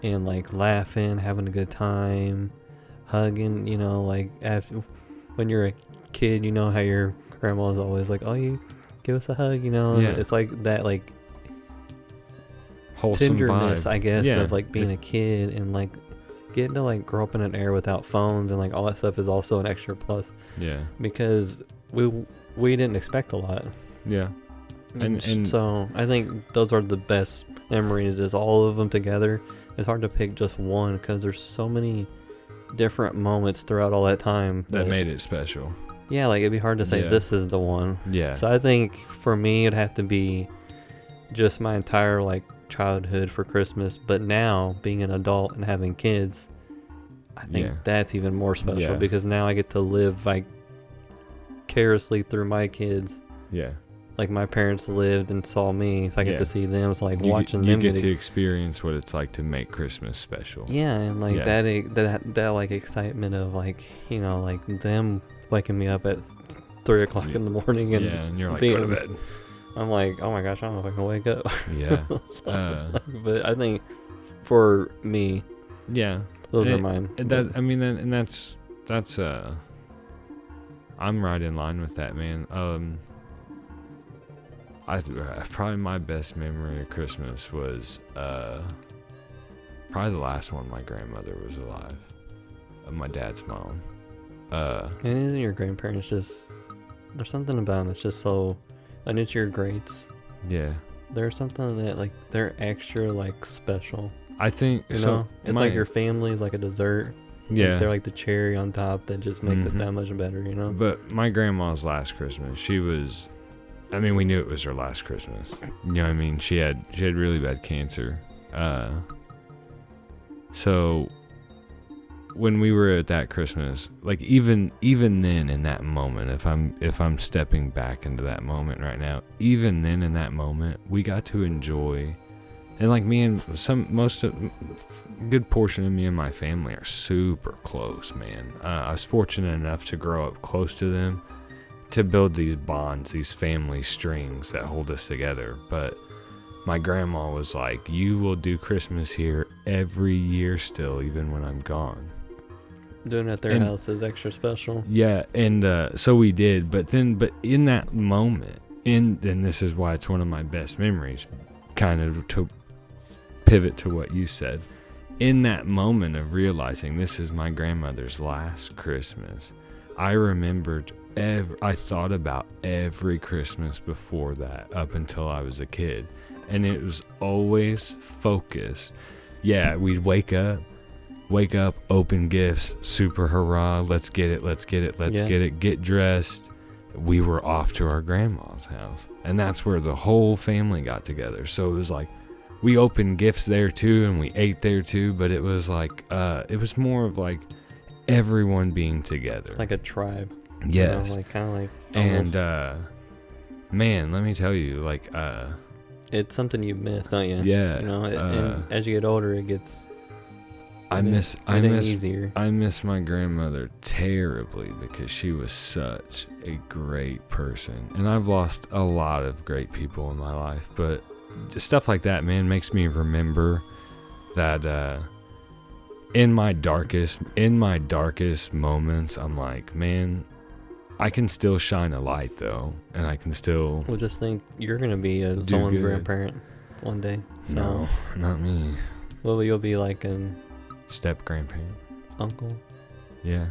and like laughing, having a good time, hugging, you know, like when you're a kid, you know how your grandma's always like, oh, you give us a hug, you know. It's like that like wholesome tenderness vibe. I guess of like being a kid, and like getting to like grow up in an era without phones and like all that stuff is also an extra plus, because we didn't expect a lot, and so I think those are the best memories, is all of them together. It's hard to pick just one because there's so many different moments throughout all that time that made it special. Like it'd be hard to say this is the one. So I think for me it'd have to be just my entire like childhood for Christmas, but now being an adult and having kids, I think that's even more special, because now I get to live vicariously through my kids. Like my parents lived and saw me, so I get to see them. It's like watching them. You get to experience what it's like to make Christmas special. And like that like excitement of like, you know, like them waking me up at 3 o'clock in the morning, and you're like, go to bed. I'm like, oh my gosh, I don't know if I can wake up. But I think for me, those are mine. That's I'm right in line with that, man. Probably my best memory of Christmas was probably the last one my grandmother was alive, my dad's mom. And isn't your grandparents just, there's something about them that's just so, and it's your greats. There's something that like they're extra like special. I think you know, it's like your family is like a dessert. Like they're like the cherry on top that just makes it that much better, you know. But my grandma's last Christmas, she was, I mean, we knew it was her last Christmas. You know what I mean? She had really bad cancer. So when we were at that Christmas, like even then in that moment, if I'm stepping back into that moment right now, even then in that moment, we got to enjoy, and like me and good portion of me and my family are super close, man. I was fortunate enough to grow up close to them, to build these bonds, these family strings that hold us together. But my grandma was like, you will do Christmas here every year still, even when I'm gone. Doing it at their house is extra special. And so we did. But in that moment, and this is why it's one of my best memories, kind of to pivot to what you said. In that moment of realizing this is my grandmother's last Christmas, I remembered I thought about every Christmas before that up until I was a kid. And it was always focused. Yeah, we'd wake up, open gifts, super hurrah, let's get it, get dressed. We were off to our grandma's house. And that's where the whole family got together. So it was like, we opened gifts there too, and we ate there too, but it was like, it was more of like everyone being together. Like a tribe. Yes. You know, like kind of like. And, man, let me tell you, like, it's something you miss, don't you? Yeah. You know, and as you get older, it gets. I miss easier. I miss my grandmother terribly because she was such a great person, and I've lost a lot of great people in my life, but stuff like that, man, makes me remember that in my darkest moments, I'm like, man, I can still shine a light though, and I can still. Well, just think you're gonna be someone's grandparent one day. So. No, not me. Well, you'll be like an step grandparent, uncle. Yeah,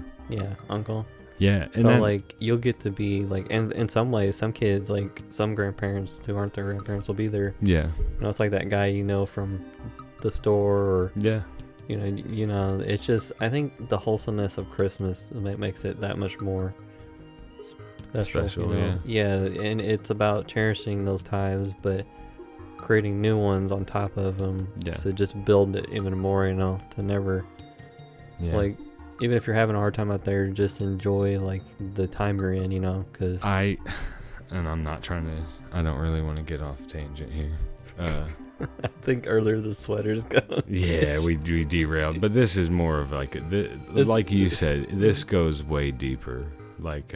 uncle. Yeah, and so like you'll get to be like, and in some ways, some kids, like some grandparents who aren't their grandparents, will be there. Yeah, you know, it's like that guy you know from the store, or yeah, you know, it's just, I think the wholesomeness of Christmas makes it that much more special, you know? Yeah, and it's about cherishing those times, but creating new ones on top of them to just build it even more, you know, to never like, even if you're having a hard time out there, just enjoy like the time you're in, you know, because and I'm not trying to, I don't really want to get off tangent here. I think earlier the sweaters go. Yeah, we derailed, but this is more of like like you said, this goes way deeper. Like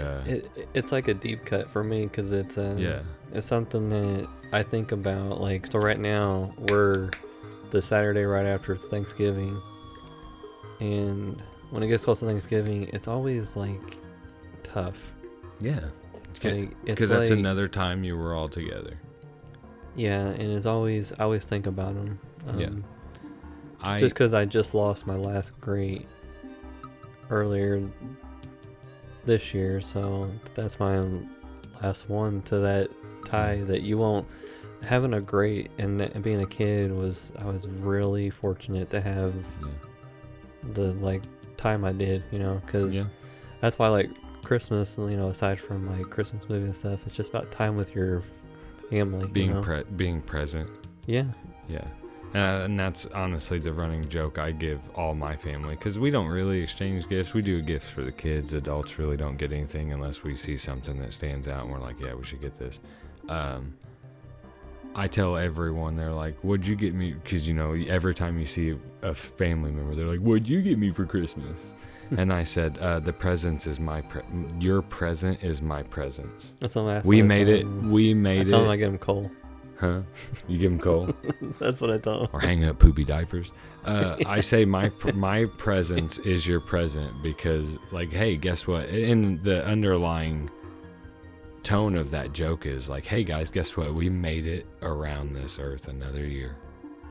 it's like a deep cut for me because it's it's something that I think about. Like, so right now we're the Saturday right after Thanksgiving, and when it gets close to Thanksgiving, it's always like tough. Yeah, because that's another time you were all together. Yeah, and it's always, I always think about them. Just because I just lost my last great earlier this year, so that's my last one to that tie that you won't. Having a great and being a kid I was really fortunate to have the like time I did, you know, because that's why like Christmas, you know, aside from like Christmas movies and stuff, it's just about time with your family, being present. Yeah. And that's honestly the running joke I give all my family, because we don't really exchange gifts. We do gifts for the kids. Adults really don't get anything unless we see something that stands out and we're like, yeah, we should get this. I tell everyone, they're like, what'd you get me? Because, you know, every time you see a family member, they're like, what'd you get me for Christmas? And I said, the presents is your present is my presents. That's what I'm asking. We made it. I tell them I get them coal. Huh? You give them coal? That's what I tell them. Or hang up poopy diapers. I say my presence is your present because, like, hey, guess what? And the underlying tone of that joke is like, hey guys, guess what? We made it around this earth another year.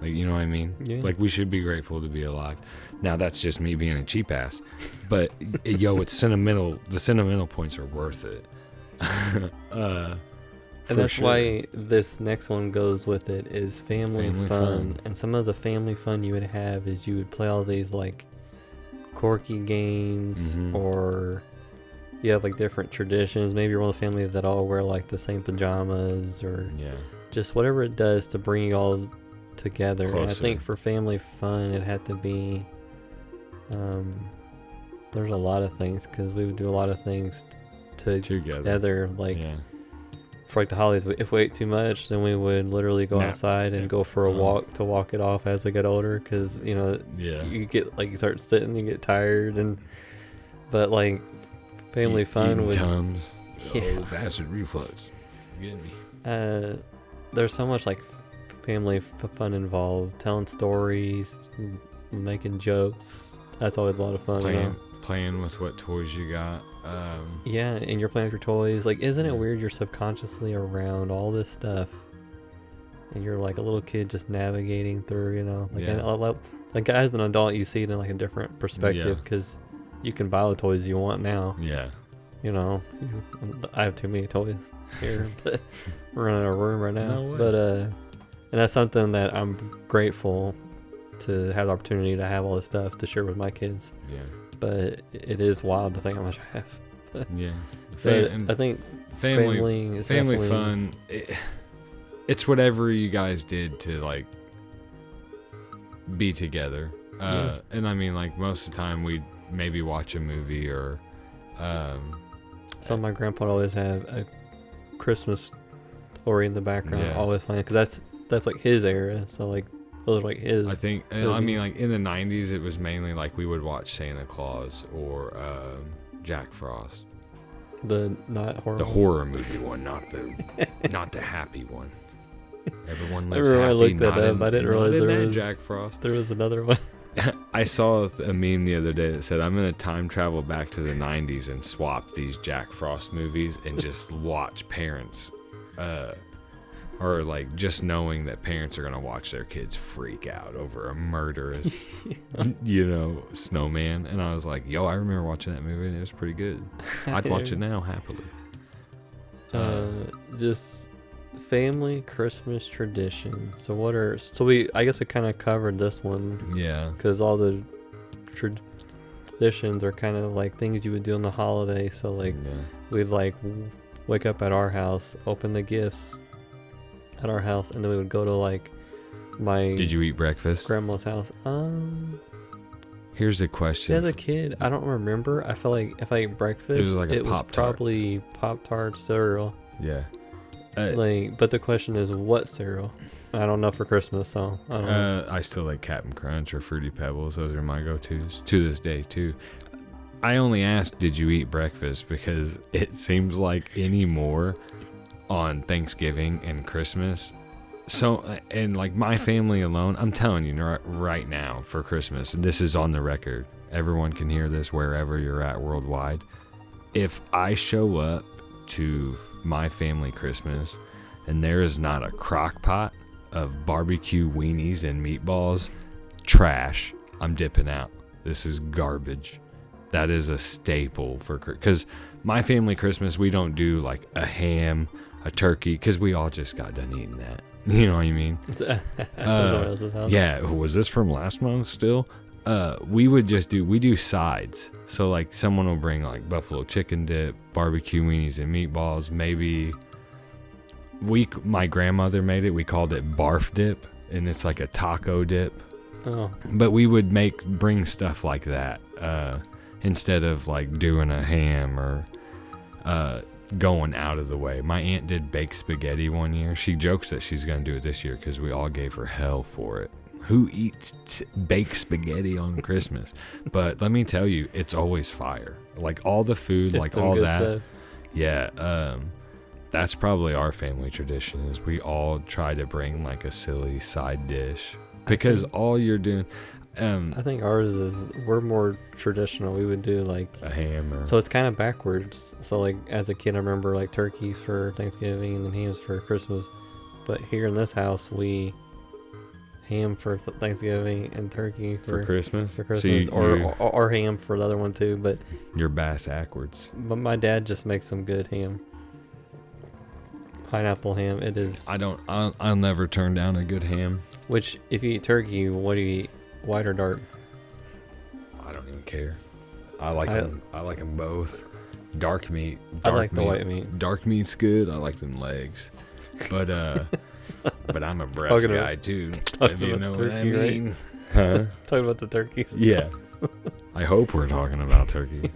Like, you know what I mean? Yeah. Like, we should be grateful to be alive. Now, that's just me being a cheap ass. But, yo, it's sentimental. The sentimental points are worth it. And that's why this next one goes with it, is family fun. And some of the family fun you would have is you would play all these, like, quirky games, or you have, like, different traditions. Maybe you're one of the families that all wear, like, the same pajamas, or just whatever it does to bring you all together. Closer. And I think for family fun, it had to be, there's a lot of things, because we would do a lot of things together, like, for like the holidays. If we ate too much, then we would literally go outside and go for a walk to walk it off as we get older, because, you know, you get, like, you start sitting, you get tired, but like family fun with Tums. Acid reflux. You get me? There's so much like family fun involved, telling stories, making jokes, that's always a lot of fun. Playing with what toys you got. Yeah, and you're playing with your toys. Like, isn't it weird? You're subconsciously around all this stuff, and you're like a little kid just navigating through. Like as an adult, you see it in like a different perspective because you can buy the toys you want now. Yeah. I have too many toys here, but we're in a room right now. No way. But and that's something that I'm grateful to have the opportunity to have all this stuff to share with my kids. Yeah. But it is wild to think how much I have. Yeah. I think family fun. It's whatever you guys did to like be together. And I mean, like most of the time we'd maybe watch a movie or. So my grandpa would always have a Christmas story in the background, always playing, because that's like his era. So like those are like his. I think. I mean, like in the '90s, it was mainly like we would watch Santa Claus or Jack Frost. The not horror. The horror movie one, not the happy one. Everyone lives I happy. I looked that up. I didn't realize there was Jack Frost. There was another one. I saw a meme the other day that said, I'm going to time travel back to the 90s and swap these Jack Frost movies and just watch parents, or like just knowing that parents are going to watch their kids freak out over a murderous, snowman. And I was like, yo, I remember watching that movie and it was pretty good. I'd watch it now happily. Just family Christmas traditions. So I guess we kind of covered this one. Yeah. Because all the traditions are kind of like things you would do on the holiday. So like we'd like wake up at our house, open the gifts at our house, and then we would go to like my. Did you eat breakfast? Grandma's house. Here's a question. As a kid, I don't remember. I feel like if I ate breakfast, it was like it was probably Pop-Tart cereal. Yeah. But the question is, what cereal? I don't know for Christmas, so I don't know. I still like Captain Crunch or Fruity Pebbles. Those are my go-tos to this day too. I only asked, did you eat breakfast, because it seems like anymore on Thanksgiving and Christmas. So, and like my family alone, I'm telling you right now for Christmas, and this is on the record. Everyone can hear this wherever you're at worldwide. If I show up to my family Christmas and there is not a crock pot of barbecue weenies and meatballs, trash, I'm dipping out. This is garbage. That is a staple because my family Christmas, we don't do like a ham, a turkey, because we all just got done eating that. You know what I mean? Yeah. Was this from last month still? We do sides. So like someone will bring like buffalo chicken dip, barbecue weenies and meatballs. Maybe my grandmother made it. We called it barf dip, and it's like a taco dip. Oh. But we would bring stuff like that instead of like doing a ham or going out of the way. My aunt did baked spaghetti one year. She jokes that she's gonna do it this year because we all gave her hell for it. Who eats baked spaghetti on Christmas? But let me tell you, it's always fire. Like all the food, like all that. Stuff. Yeah. That's probably our family tradition is we all try to bring like a silly side dish because all you're doing. I think ours is we're more traditional. We would do like a ham. So it's kind of backwards. So like as a kid, I remember like turkeys for Thanksgiving and then hams for Christmas. But here in this house, we ham for Thanksgiving and turkey for Christmas. For Christmas, so or ham for the other one too. But you're backwards. But my dad just makes some good ham. Pineapple ham. It is. I'll never turn down a good ham. Which, if you eat turkey, what do you eat? White or dark? I don't even care. I like them both. Dark meat. I like the white meat. Dark meat's good. I like them legs. But but I'm a breast guy too. If you know what I mean. Right? Huh? Talking about the turkeys. Yeah. I hope we're talking about turkey.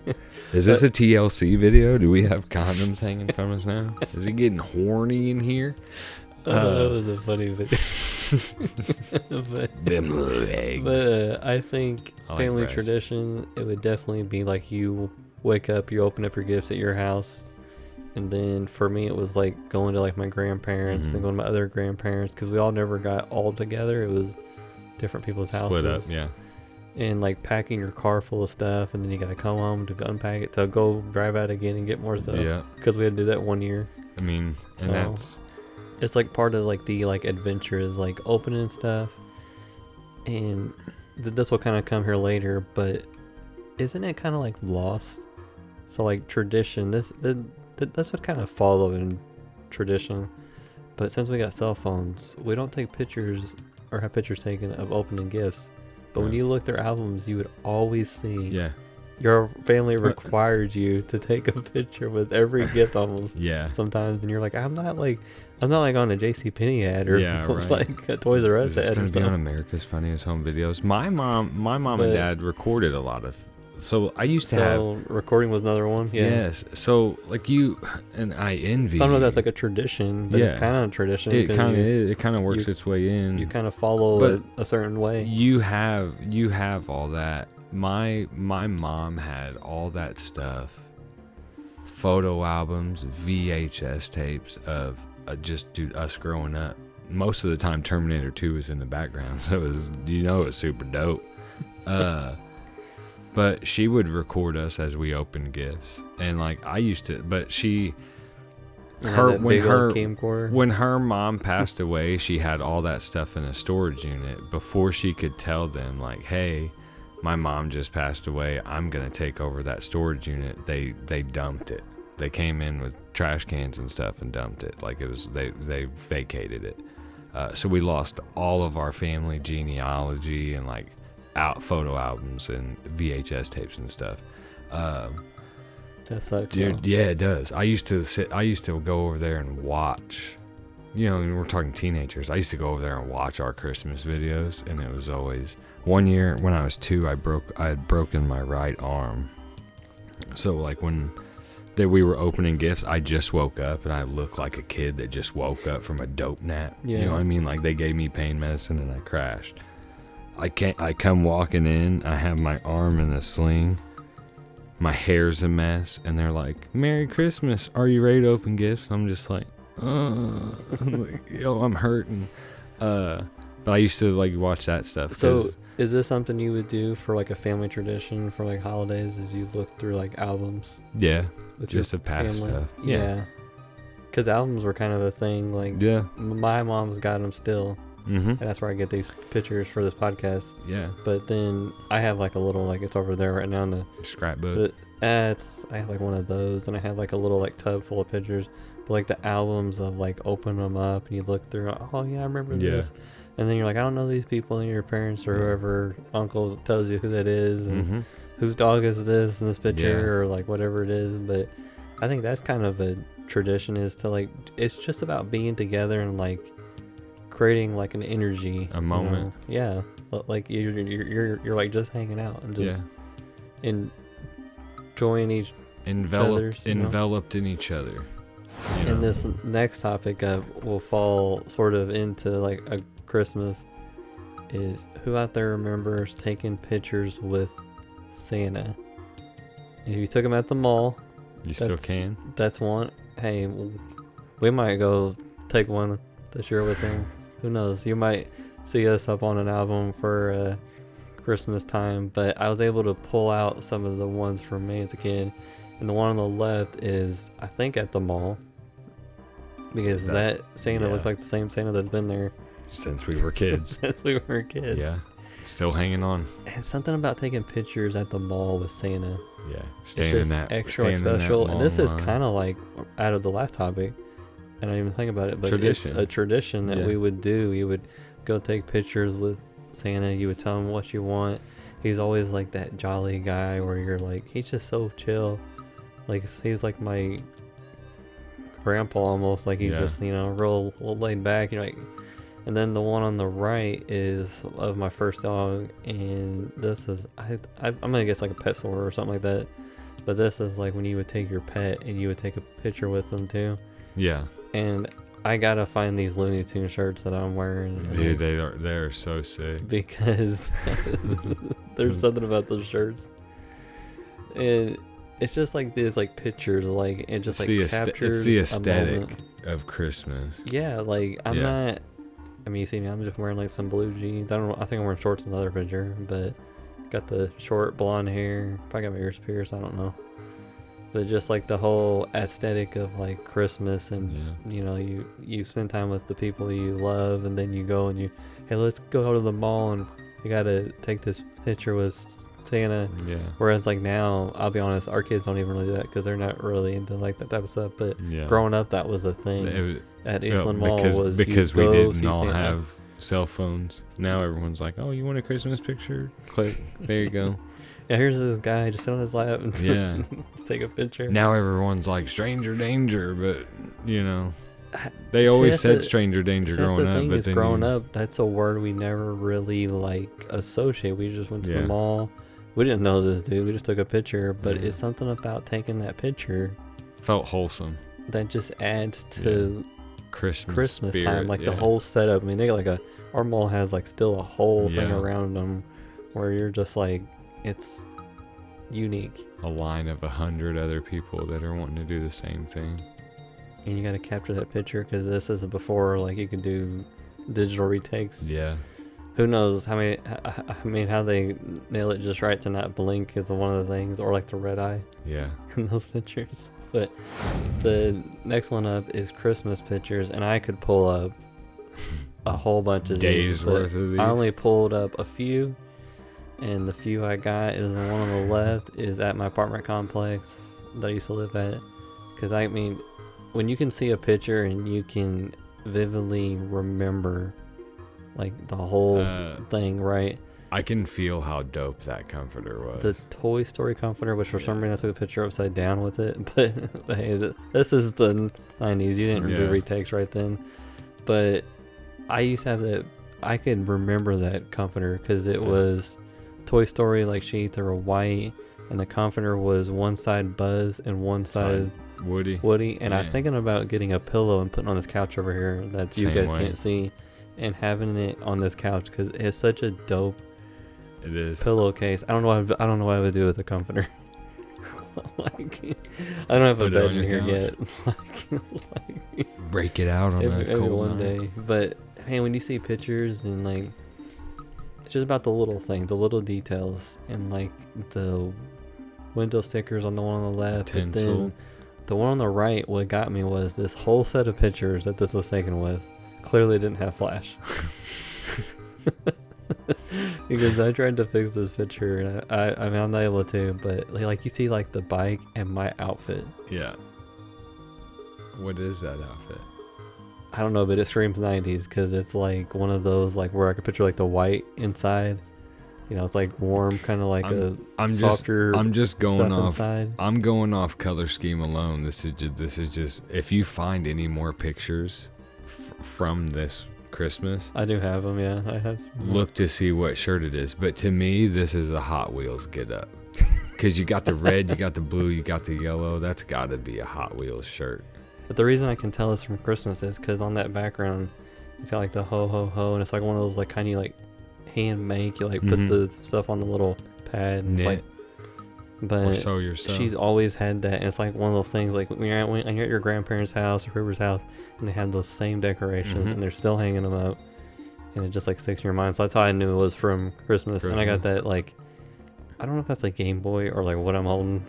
Is this a TLC video? Do we have condoms hanging from us now? Is it getting horny in here? That was a funny video. Them legs. But I think family tradition, it would definitely be like you wake up, you open up your gifts at your house. And then for me, it was like going to like my grandparents, then going to my other grandparents, because we all never got all together. It was different people's houses. Split up, yeah. and like packing your car full of stuff, and then you gotta come home to unpack it to go drive out again and get more stuff. Yeah. Because we had to do that one year. I mean, and So, that's it's like part of like the like adventure is like opening stuff, and this will kind of come here later, but isn't it kind of like lost? So like tradition, this would kind of follow in tradition, but since we got cell phones, we don't take pictures or have pictures taken of opening gifts. But when Right. you look through albums, you would always see yeah. your family required you to take a picture with every gift almost. Yeah. Sometimes, and you're like, I'm not like on a JCPenney ad or Yeah, right. like a Toys R Us Is this ad or going to be on something. America's Funniest Home Videos? My mom But- and dad recorded a lot of. So I used to have. So recording was another one. Yeah. Yes. So like you and I envy. So I don't know if that's like a tradition, but it's Yeah. kind of a tradition. It because kind of you- is. It kind of works you- its way in. You kind of follow But it a certain way. You have all that. My mom had all that stuff. Photo albums, VHS tapes of just us growing up. Most of the time, Terminator 2 was in the background, so it was it was super dope. But she would record us as we opened gifts, and like I used to. But she, And her that when big old her camcorder. when her mom passed away, she had all that stuff in a storage unit before she could tell them like, hey, my mom just passed away, I'm gonna take over that storage unit. They dumped it. They came in with trash cans and stuff and dumped it. Like it was they vacated it. So we lost all of our family genealogy and like photo albums and VHS tapes and stuff. That sucks. Dude, though. yeah, it does. I used to go over there and watch. You know, we're talking teenagers. I used to go over there and watch our Christmas videos, and it was always one year when I was 2. I had broken my right arm. So like when we were opening gifts, I just woke up and I looked like a kid that just woke up from a dope nap. Yeah. You know what I mean? Like they gave me pain medicine and I crashed. I come walking in. I have my arm in a sling. My hair's a mess, and they're like, "Merry Christmas! Are you ready to open gifts?" I'm just like, yo, I'm hurting. But I used to like watch that stuff. So 'cause- is this something you would do for like a family tradition for like holidays? As you look through like albums yeah, with just your the past family? stuff. Yeah. Because albums were kind of a thing. Like Yeah. my mom's got them still, Mm-hmm. and that's where I get these pictures for this podcast. Yeah. But then I have like a little like it's over there right now in the Scrapbook. I have like one of those, and I have like a little like tub full of pictures. But like the albums of like open them up and you look through, oh yeah, I remember Yeah. this, and then you're like, I don't know these people, and your parents or Yeah. whoever uncle tells you who that is and Mm-hmm. whose dog is this in this picture Yeah. or like whatever it is. But I think that's kind of a tradition, is to like, it's just about being together and like creating like an energy, A moment. Yeah, like you're like just hanging out and just Yeah. enjoying each. others, you know? Enveloped in each other. You know? And this next topic will fall sort of into like a Christmas, is who out there remembers taking pictures with Santa? And if you took him at the mall, You still that's- can. that's one. Hey, we might go take one this year with him. Who knows? You might see us up on an album for Christmas time. But I was able to pull out some of the ones from me as a kid. And the one on the left is, I think, at the mall. Because that Santa yeah. looks like the same Santa that's been there Since we were kids. since we were kids. Yeah. Still hanging on. And something about taking pictures at the mall with Santa. Yeah. It's Staying just in that extra staying in that special. And this long is line. kind of like out of the last topic. And I didn't even think about it, but Tradition. it's a tradition that Yeah. we would do. You would go take pictures with Santa. You would tell him what you want. He's always like that jolly guy where you're like, he's just so chill. Like he's like my grandpa almost. Like he's Yeah. just, real laid back. Like, and then the one on the right is of my first dog, and this is I'm gonna guess like a pet store or something like that. But this is like when you would take your pet and you would take a picture with them too. Yeah. And I gotta find these Looney Tunes shirts that I'm wearing. Dude, they're so sick. Because there's something about those shirts, and it's just like these like pictures, like it just It's like captures it's the a aesthetic moment. of Christmas. Yeah, like I'm Yeah. not. I mean, you see me. I'm just wearing like some blue jeans. I don't know. I think I'm wearing shorts in the other picture, but got the short blonde hair. Probably got my ears pierced. I don't know. But just like the whole aesthetic of like Christmas, and you know, you spend time with the people you love, and then you go and hey, let's go to the mall and you gotta take this picture with Santa. Yeah. Whereas like now, I'll be honest, our kids don't even really do that because they're not really into like that type of stuff. But growing up, that was a thing at Eastland Mall. Because we didn't all have cell phones. Now everyone's like, oh, you want a Christmas picture? Click. There you go. Yeah, here's this guy just sit on his lap and let's take a picture. Now everyone's like stranger danger, but you know, they always said stranger danger growing up. But growing up, that's a word we never really like associate. We just went to the mall. We didn't know this dude. We just took a picture, but it's something about taking that picture felt wholesome. That just adds to Christmas spirit, time, like the whole setup. I mean, they got like our mall has like still a whole thing around them where you're just like, it's unique. A line of 100 other people that are wanting to do the same thing. And you got to capture that picture because this is before like you could do digital retakes. Yeah. Who knows how many? I mean, how they nail it just right to not blink is one of the things, or like the red eye. Yeah. In those pictures. But the next one up is Christmas pictures, and I could pull up a whole bunch of days worth of these. I only pulled up a few. And the few I got is the one on the left is at my apartment complex that I used to live at. Because, I mean, when you can see a picture and you can vividly remember, like, the whole thing, right? I can feel how dope that comforter was. The Toy Story comforter, which for some reason I took a picture upside down with it. But, hey, this is the 90s. You didn't do retakes right then. But I used to have that. I could remember that comforter because it was Toy Story like sheets are white, and the comforter was one side Buzz and one side Woody. And I'm thinking about getting a pillow and putting on this couch over here that you guys can't see, and having it on this couch because it's such a dope pillowcase. I don't know what I would do with a comforter. Like, I don't have a bed in here yet. Break it out on that cold one day. But man, when you see pictures and like, it's just about the little things, the little details, and like the window stickers on the one on the left. But then the one on the right, what got me was this whole set of pictures that this was taken with clearly didn't have flash. Because I tried to fix this picture, and I mean, I'm not able to, but like you see like the bike and my outfit. Yeah. What is that outfit? I don't know, but it screams 90s because it's like one of those like where I could picture like the white inside. You know, it's like warm, kind of like softer. I'm just going off. Inside. I'm going off color scheme alone. This is just. If you find any more pictures from this Christmas, I do have them. Yeah, I have some. Look to see what shirt it is. But to me, this is a Hot Wheels get up. Because you got the red, you got the blue, you got the yellow. That's got to be a Hot Wheels shirt. But the reason I can tell it's from Christmas is because on that background, it's got like the ho ho ho, and it's like one of those like kind of like hand make. You like put the stuff on the little pad, and it's like. But sew yourself. She's always had that, and it's like one of those things. Like when you're at your grandparents' house or whoever's house, and they have those same decorations, and they're still hanging them up, and it just like sticks in your mind. So that's how I knew it was from Christmas. And I got that like, I don't know if that's like Game Boy or like what I'm holding,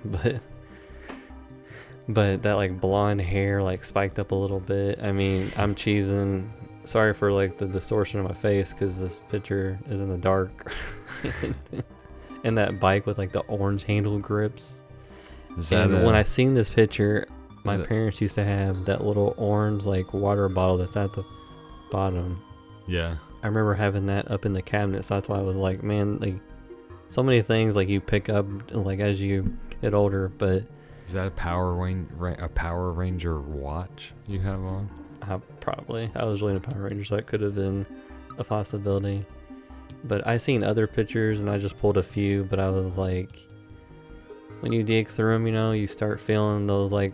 but that like blonde hair like spiked up a little bit. I mean, I'm cheesing. Sorry for like the distortion of my face because this picture is in the dark. And that bike with like the orange handle grips. When I seen this picture, my parents used to have that little orange like water bottle that's at the bottom. Yeah. I remember having that up in the cabinet, so that's why I was like, man, like so many things like you pick up like as you get older. But is that a Power Ranger watch you have on? Probably. I was really into Power Rangers, so that could have been a possibility. But I seen other pictures and I just pulled a few, but I was like, when you dig through them, you know, you start feeling those like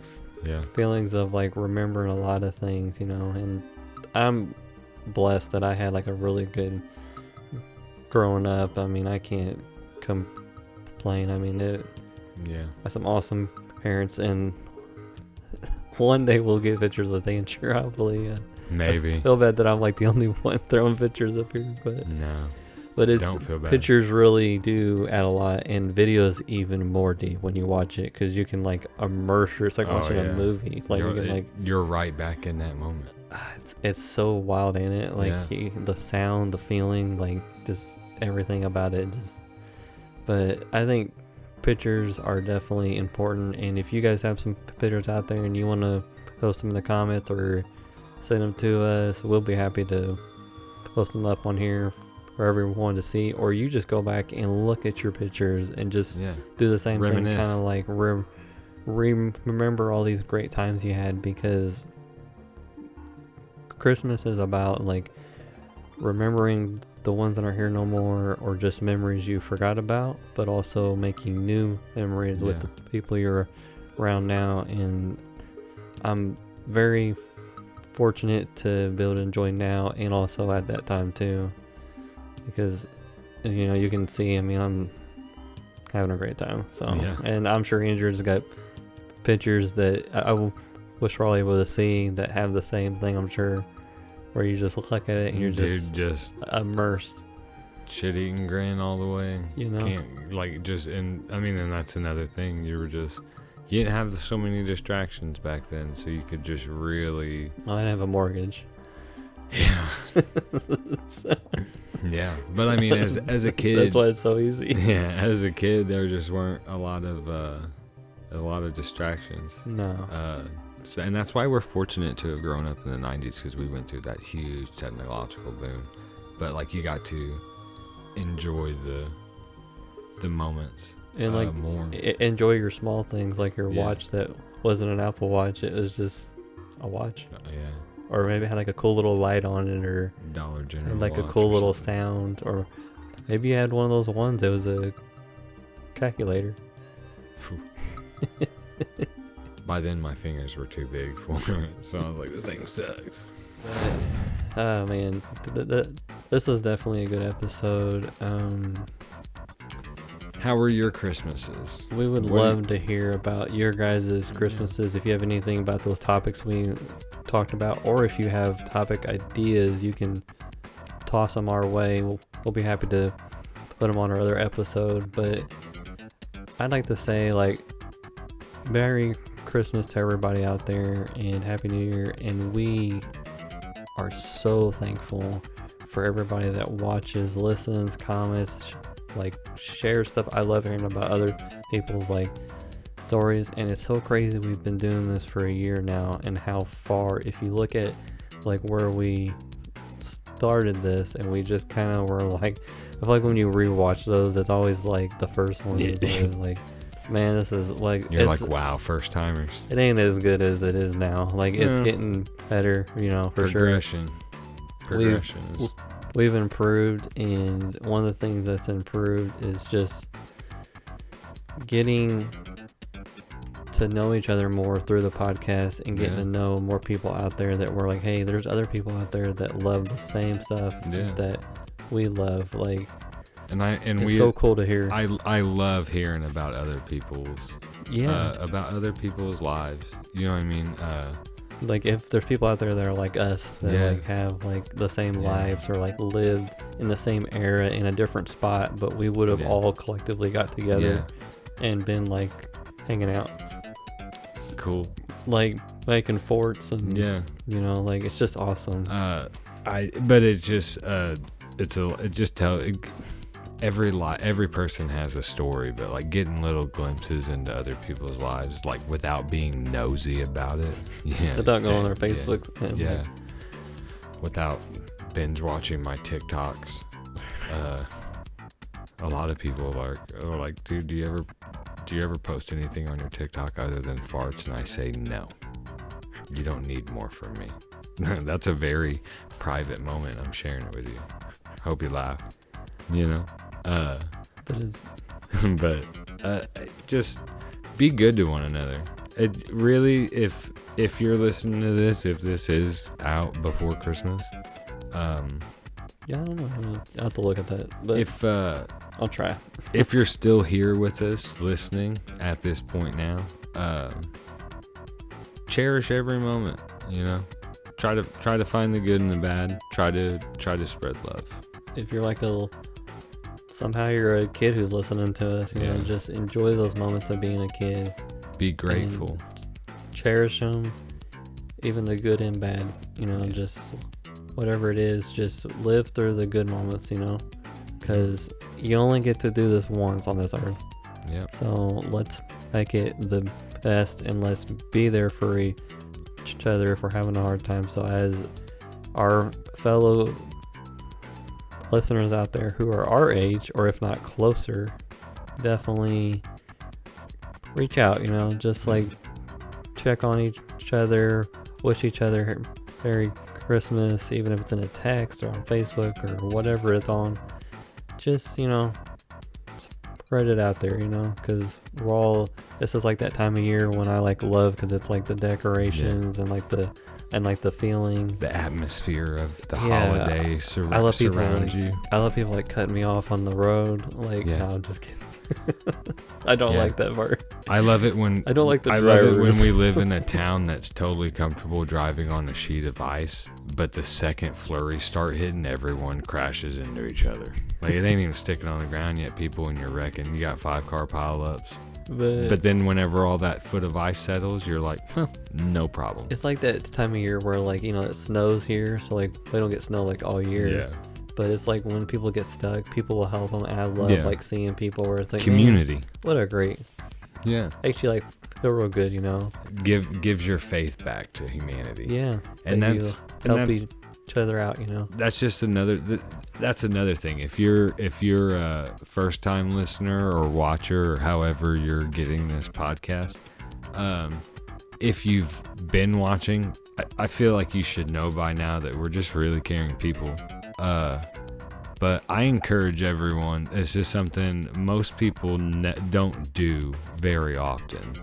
feelings of like remembering a lot of things, you know. And I'm blessed that I had like a really good growing up. I mean, I can't complain. I mean, I have some awesome parents, and one day we'll get pictures of things, probably. Maybe. I feel bad that I'm like the only one throwing pictures up here, but no. But it's don't feel bad. pictures really do add a lot, and videos even more deep when you watch it because you can like immerse. It's like watching a movie. Like you're right back in that moment. It's so wild in it. Like the sound, the feeling, like just everything about it. But I think pictures are definitely important. And if you guys have some pictures out there and you want to post them in the comments or send them to us, we'll be happy to post them up on here for everyone to see, or you just go back and look at your pictures and just do the same thing, kind of like remember all these great times you had, because Christmas is about like remembering the ones that aren't here no more, or just memories you forgot about, but also making new memories with the people you're around now. And I'm very fortunate to be able to enjoy now and also at that time too, because you can see, I mean, I'm having a great time. So and I'm sure Andrew's got pictures that I wish we're all able to see that have the same thing, I'm sure, where you just look at it and you're just immersed, shit-eating grin all the way. Can't and that's another thing. You didn't have so many distractions back then, so you could just really. I didn't have a mortgage. Yeah. Yeah, but I mean, as a kid, that's why it's so easy. Yeah, as a kid, there just weren't a lot of distractions. No. And that's why we're fortunate to have grown up in the 90s, because we went through that huge technological boom. But like, you got to enjoy the moments and like more. Enjoy your small things, like your watch that wasn't an Apple Watch; it was just a watch. Or maybe it had like a cool little light on it, or Dollar General, like a cool little sound, or maybe you had one of those ones. It was a calculator. By then, my fingers were too big for it, so I was like, "This thing sucks." Oh man, this was definitely a good episode. How were your Christmases? We would love to hear about your guys' Christmases. If you have anything about those topics we talked about, or if you have topic ideas, you can toss them our way. We'll be happy to put them on our other episode. But I'd like to say, like, Merry Christmas to everybody out there, and Happy New Year. And we are so thankful for everybody that watches, listens, comments, like share stuff. I love hearing about other people's like stories, and it's so crazy we've been doing this for a year now, and how far, if you look at like where we started this, and we just kind of were like, I feel like when you rewatch those, it's always like the first one is always like, man, this is like, you're like, wow, first timers. It ain't as good as it is now. Like, it's getting better, for Progression sure. We've improved, and one of the things that's improved is just getting to know each other more through the podcast, and getting to know more people out there that we're like, hey, there's other people out there that love the same stuff that we love. Like, it's so cool to hear. I love hearing about other people's lives. You know what I mean? Like, if there's people out there that are like us, that like have like the same lives, or like lived in the same era in a different spot, but we would have all collectively got together and been like hanging out. Cool. Like making forts and like, it's just awesome. Every person has a story, but like getting little glimpses into other people's lives, like without being nosy about it, without going on their Facebook, without binge watching my TikToks. A lot of people are like, dude, do you ever post anything on your TikTok other than farts? And I say, no, you don't need more from me. That's a very private moment. I'm sharing it with you. Hope you laugh. Just be good to one another. It really, if you're listening to this, if this is out before Christmas, I don't know. I'll have to look at that. But if I'll try. If you're still here with us, listening at this point now, cherish every moment. Try to find the good and the bad. Try to spread love. If you're like a somehow you're a kid who's listening to us. You know, Yeah. just enjoy those moments of being a kid. Be grateful. Cherish them, even the good and bad. You know, just whatever it is, just live through the good moments. You know, because you only get to do this once on this earth. Yep. So let's make it the best, and let's be there for each other if we're having a hard time. So as our fellow listeners out there who are our age, or if not closer, definitely reach out, you know, just like check on each other, wish each other Merry Christmas, even if it's in a text or on Facebook or whatever it's on. Just, you know, spread it out there, you know, because we're all, this is like that time of year when I like love, because it's like the decorations and like the feeling, The atmosphere of the Yeah. holiday I love people surrounds you. I love people like cutting me off on the road. Like, Yeah. no, I'm just kidding. I don't Yeah. like that part. I love it when I don't like the I love it when drivers. we live in a town that's totally comfortable driving on a sheet of ice, but the second flurries start hitting, everyone crashes into each other. Like, it ain't even sticking on the ground yet, people, and you're wrecking. You got 5-car pileups. But then whenever all that foot of ice settles, you're like, huh, no problem. it's like that time of year where, like, you know, it snows here, so like we don't get snow like all year. Yeah. But it's like when people get stuck, people will help them. And I love Yeah. like seeing people where it's like, Community. man, what a great, Yeah. actually like feel real good, you know. Gives your faith back to humanity. Yeah. And that you that's help and that- each other out, you know. that's just another that's another thing. If you're a first time listener or watcher, or however you're getting this podcast, if you've been watching, I feel like you should know by now that we're just really caring people. But I encourage everyone, it's just something most people don't do very often.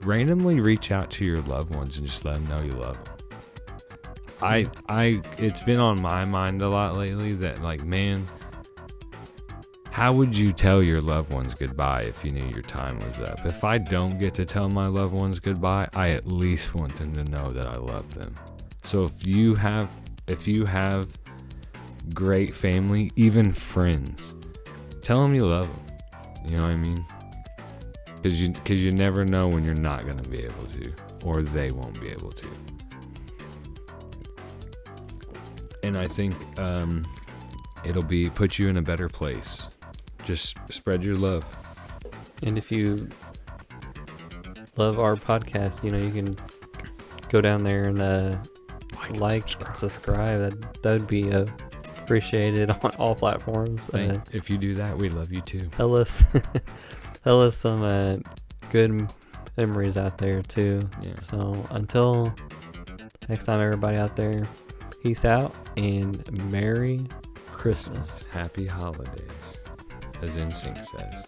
Randomly reach out to your loved ones and just let them know you love them. It's been on my mind a lot lately that, like, man, how would you tell your loved ones goodbye if you knew your time was up? If I don't get to tell my loved ones goodbye, I at least want them to know that I love them. So if you have great family, even friends, tell them you love them. You know what I mean? Because you never know when you're not going to be able to, or they won't be able to. And I think it'll put you in a better place. Just spread your love. And if you love our podcast, you know, you can go down there and like and subscribe. That would be appreciated on all platforms. If you do that, we love you too. Tell us some good memories out there too. Yeah. So until next time, everybody out there, peace out and Merry Christmas. Happy holidays, as NSYNC says.